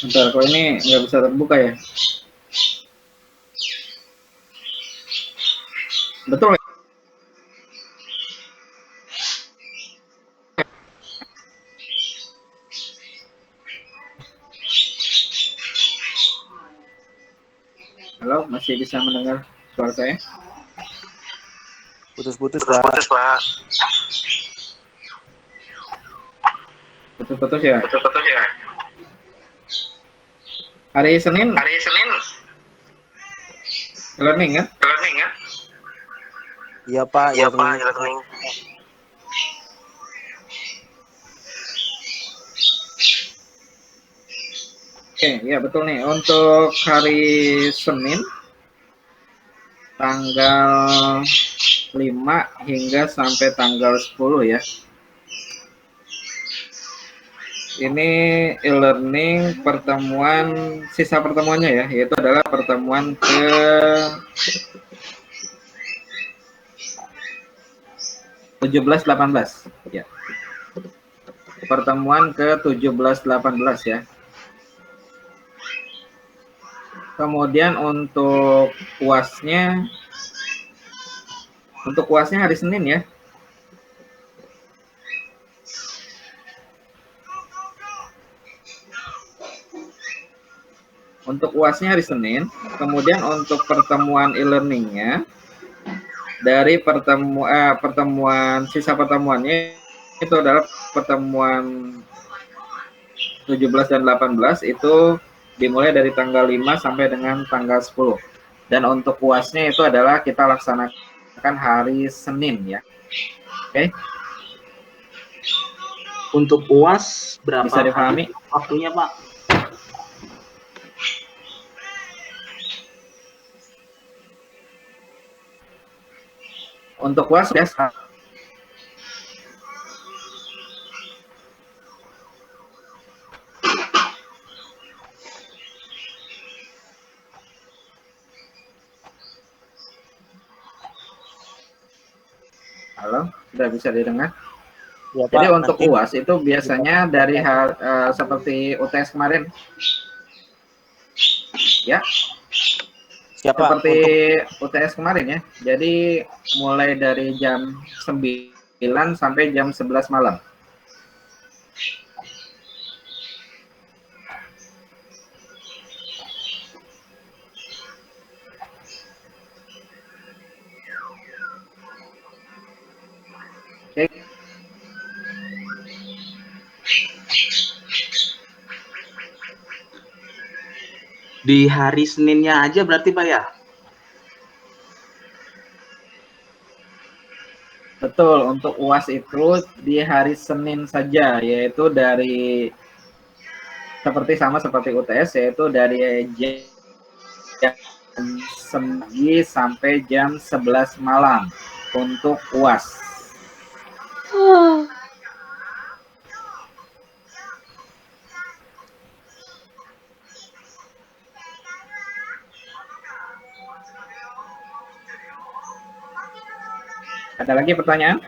Bentar, kok ini nggak bisa terbuka ya? Betul ya? Halo, masih bisa mendengar suara saya? Putus-putus Pak. Putus-putus ya? Hari Senin learning kan? Iya Pak, learning. Oke, ya betul nih. Untuk hari Senin tanggal 5 hingga sampai tanggal 10 ya. Ini e-learning pertemuan, sisa pertemuannya ya, yaitu adalah pertemuan ke 17-18 ya. Pertemuan ke 17-18 ya. Kemudian untuk UASnya hari Senin ya. Untuk UASnya hari Senin, kemudian untuk pertemuan e-learningnya dari pertemuan sisa pertemuannya itu adalah pertemuan 17 dan 18 itu dimulai dari tanggal 5 sampai dengan tanggal 10. Dan untuk UASnya itu adalah kita laksanakan hari Senin ya. Oke. Untuk UAS berapa Bisa dipahami waktunya, Pak? Untuk UAS ya. Halo, sudah bisa didengar? Ya, Jadi Pak, untuk nanti UAS itu biasanya dari seperti UTS kemarin. Ya. Siapa? Seperti UTS kemarin ya. Jadi mulai dari jam 9 sampai jam 11 malam. Oke. Di hari Seninnya aja berarti, Pak ya? Betul, untuk UAS itu di hari Senin saja, yaitu dari seperti UTS, yaitu dari jam 9 sampai jam 11 malam untuk UAS. Ada lagi pertanyaan?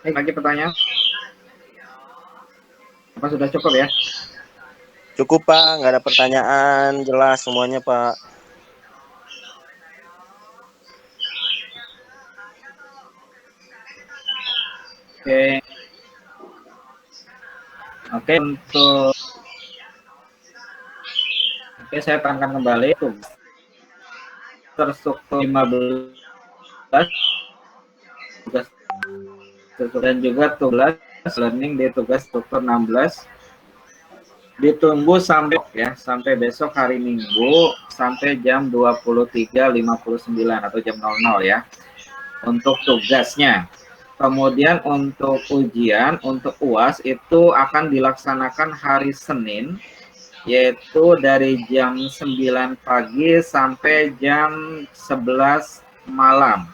Lagi pertanyaan? Apa sudah cukup ya? cukup, Pak, nggak ada pertanyaan, jelas semuanya, Pak. Oke. Oke, untuk saya terangkan kembali itu terstruktur 15 tugas dan juga tugas learning di tugas struktur 16 ditunggu sampai besok hari Minggu sampai jam 23.59 atau jam 00 ya untuk tugasnya. Kemudian untuk ujian untuk UAS itu akan dilaksanakan hari Senin, yaitu dari jam 9 pagi sampai jam 11 malam.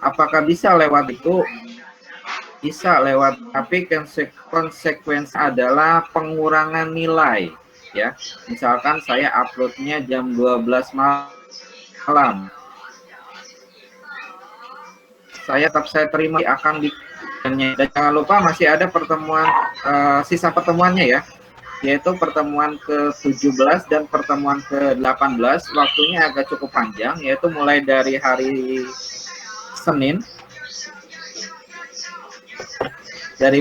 Apakah bisa lewat itu? Bisa lewat, tapi konsekuensi adalah pengurangan nilai. ya. Misalkan saya uploadnya jam 12 malam, saya terima akan di dan jangan lupa masih ada pertemuan sisa pertemuannya ya, yaitu pertemuan ke-17 dan pertemuan ke-18. Waktunya agak cukup panjang, yaitu mulai dari hari Senin,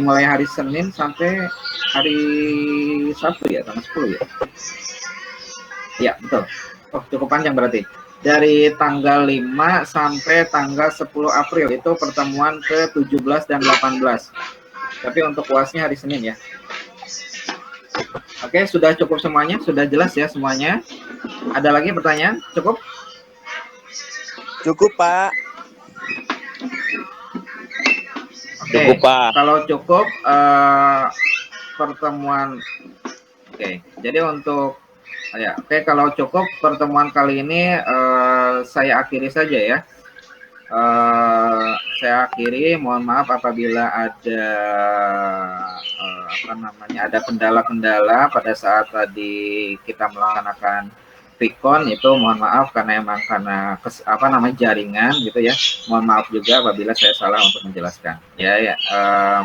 mulai hari Senin sampai hari Sabtu ya, tanggal 10 ya. Ya, betul. Oh, cukup panjang berarti. Dari tanggal 5 sampai tanggal 10 April itu pertemuan ke-17 dan 18. Tapi untuk UASnya hari Senin ya. Oke, sudah cukup semuanya? Sudah jelas ya semuanya? Ada lagi pertanyaan? Cukup? Cukup, Pak. Oke, Cukup, Pak. kalau cukup pertemuan. Oke, jadi untuk ya, oke, kalau cukup pertemuan kali ini saya akhiri saja ya. Saya akhiri. Mohon maaf apabila ada ada kendala-kendala pada saat tadi kita melaksanakan Vicon itu. Mohon maaf karena jaringan gitu ya. Mohon maaf juga apabila saya salah untuk menjelaskan. Ya,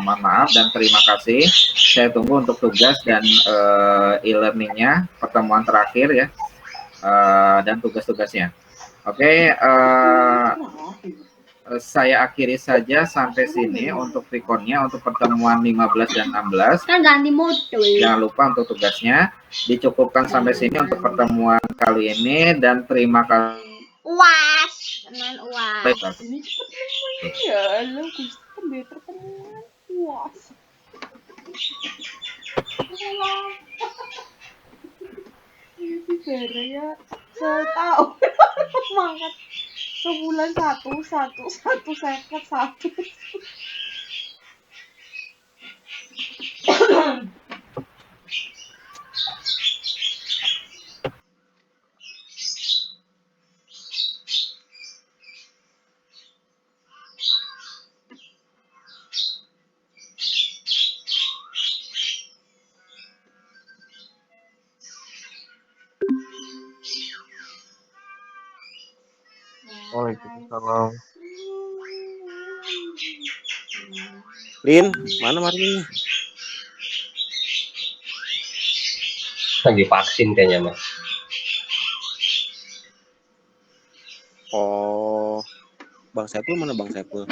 mohon maaf dan terima kasih. Saya tunggu untuk tugas dan e-learningnya pertemuan terakhir ya, dan tugas-tugasnya. Oke, saya akhiri saja sampai sini untuk Viconnya, untuk pertemuan 15 dan 16. Kan ganti modul. Jangan lupa untuk tugasnya dicukupkan sampai sini untuk pertemuan kali ini, dan terima kasih. UAS, teman UAS. Baik, Ini pertemuan ya, lo Gusti pertemuan UAS. Ini bara ya, setahun mangkat sebulan satu seket satu. Waalaikumsalam. Lin, mana Marlin? Lagi vaksin kayaknya, Mas. Oh, Bang Saiful mana Bang Saiful?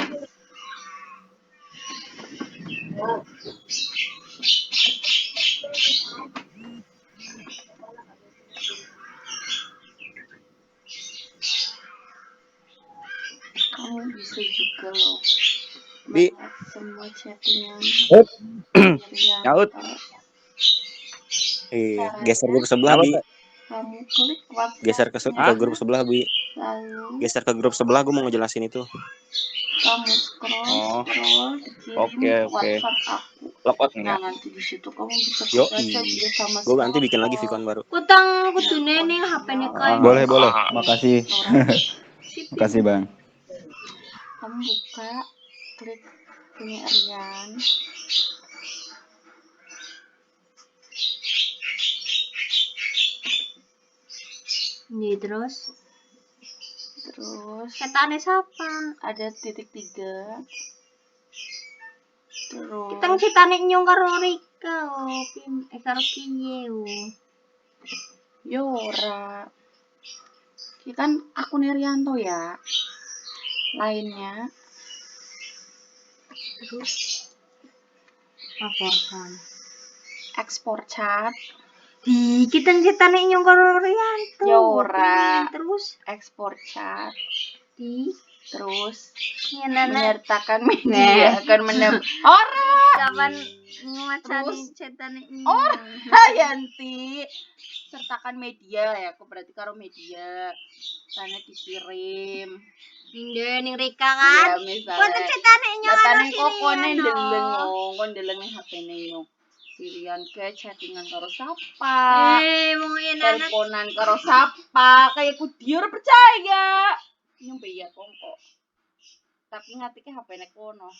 Kamu bisa juga loh Di melihat semua chattingan Nyaut. Geser grup sebelah, Bi. kamu klik Geser ke WhatsApp-nya, grup sebelah, Bi. lalu Geser ke grup sebelah, gue mau ngejelasin itu. kamu scroll dikirim Oke. WhatsApp aku. Logout nih ya. Nah, nanti di situ kamu bisa Yo, baca juga sama gue nanti bikin lagi Vicon baru. Kutang kudune ning HP-ne kae. Boleh. Makasih. Makasih, Bang. Kamu buka, klik punya Aryan. Nih terus Setane siapa? Ada titik 3. Terus kita cetane nyong karo Rika karo piye yo ora. Ini kan akun Irianto ya. Lainnya terus laporkan ekspor chat. Di kita cetane nyong karo Rianto. Ya ora. Terus ekspor chat. Terus ya, menyertakan media akan ora. Kapan ngwacani cetane nyong. Ora Yanti. Sertakan media ya, aku berarti karo media. Sana dikirim. Ning Rika kan. Ya misalnya. Kok cetane nyong karo Datane kok konen Sirian, deleng kon deleng HP-ne nyong. Sirian ke chattingan karo sapa? mau yen teleponan karo sapa? Kayak ku dia ora percaya. Nyong ya kongko. Tapi ngatike HP-ne kono.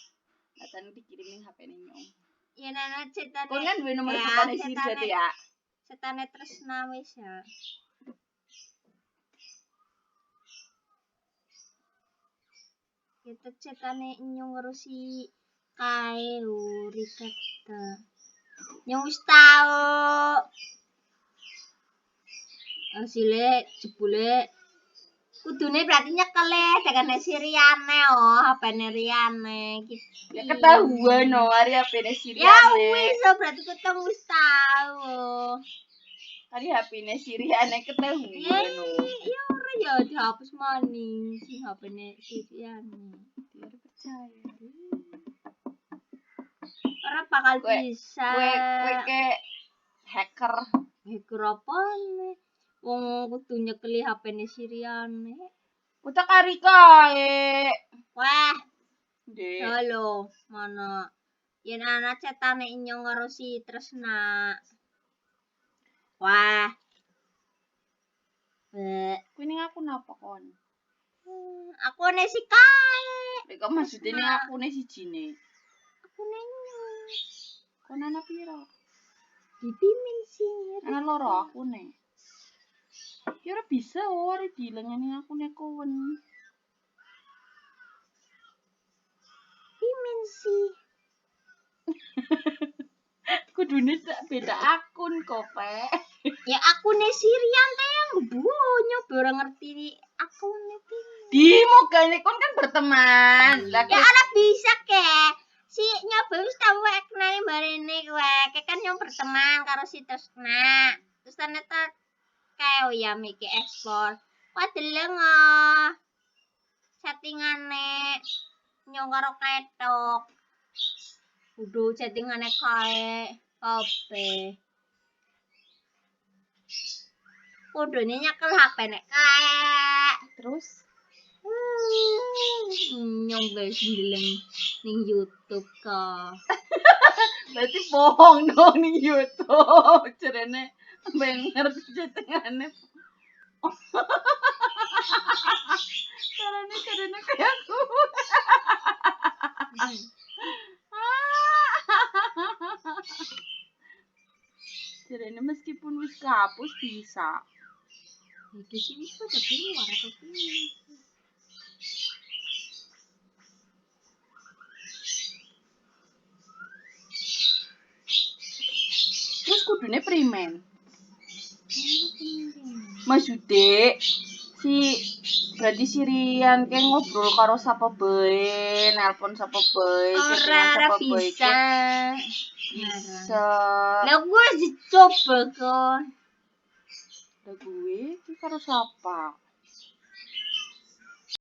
Datane dikirimin HP-ne nyong. Yen ana cetane. Kon kan duwe nomor HP-ne Siri berarti ya. cetane tresna wis ya. Kita cetane nyung ngurusi kae uri kata. Nyung wis tau. Asile jebule kudune berarti nyekele dengan si Riane HP-ne Riane gitu. Ya ketahuan hari HP-ne si Riane. Ya wis berarti ketemu wis tau. Hari HP-ne si Riane ketahuan. Ya ora ya dihapus maning si HP-ne si Riane. Dia percaya. Ora bakal bisa. Kue ke hacker. Hacker apa nih? Wong kudu nyekeli HP-ne si Riane. Utak ari kae. Wah. Dek. Halo, mana? Yen ana cetane nyong karo si Tresna. Wah. Kuwi ning aku napa kon? Akune si kae. Lek maksudnya ning akune sijine. Akune nyong. Kon ana pira? Dipimin sih. Ana loro akune. Ya ora bisa ora dilengeni akune kon. Pimin sih. Kudune beda akun kok, Pak. Ya akune si Rian teh yang bunyo ora ngerti akune pimin. Di mogane kon kan berteman. Lah ya ora bisa ke. Si nyoba wis tau kenali barene kowe. Kan yang berteman karo si Tresna. Terus ternyata kayak ya mikir ekspor. Wah deleng settingane nyong karo ketok. Kudu settingane kae kabeh. Kudune nyekel HP-ne kae. Terus nyong guys deleng ning YouTube ka. Berarti bohong dong ning YouTube. Cerene bener settingane. Caranya kayak aku. Cerene meskipun wis kapus bisa. Iki sih wis pada keluar atau piye? Terus kudune primen. Maksudnya si berarti si Rian kayak ngobrol karo sapa bae, nelpon sapa bae, Ora bisa. Bisa. Lah gue dicoba kon. Lah gue iki karo sapa?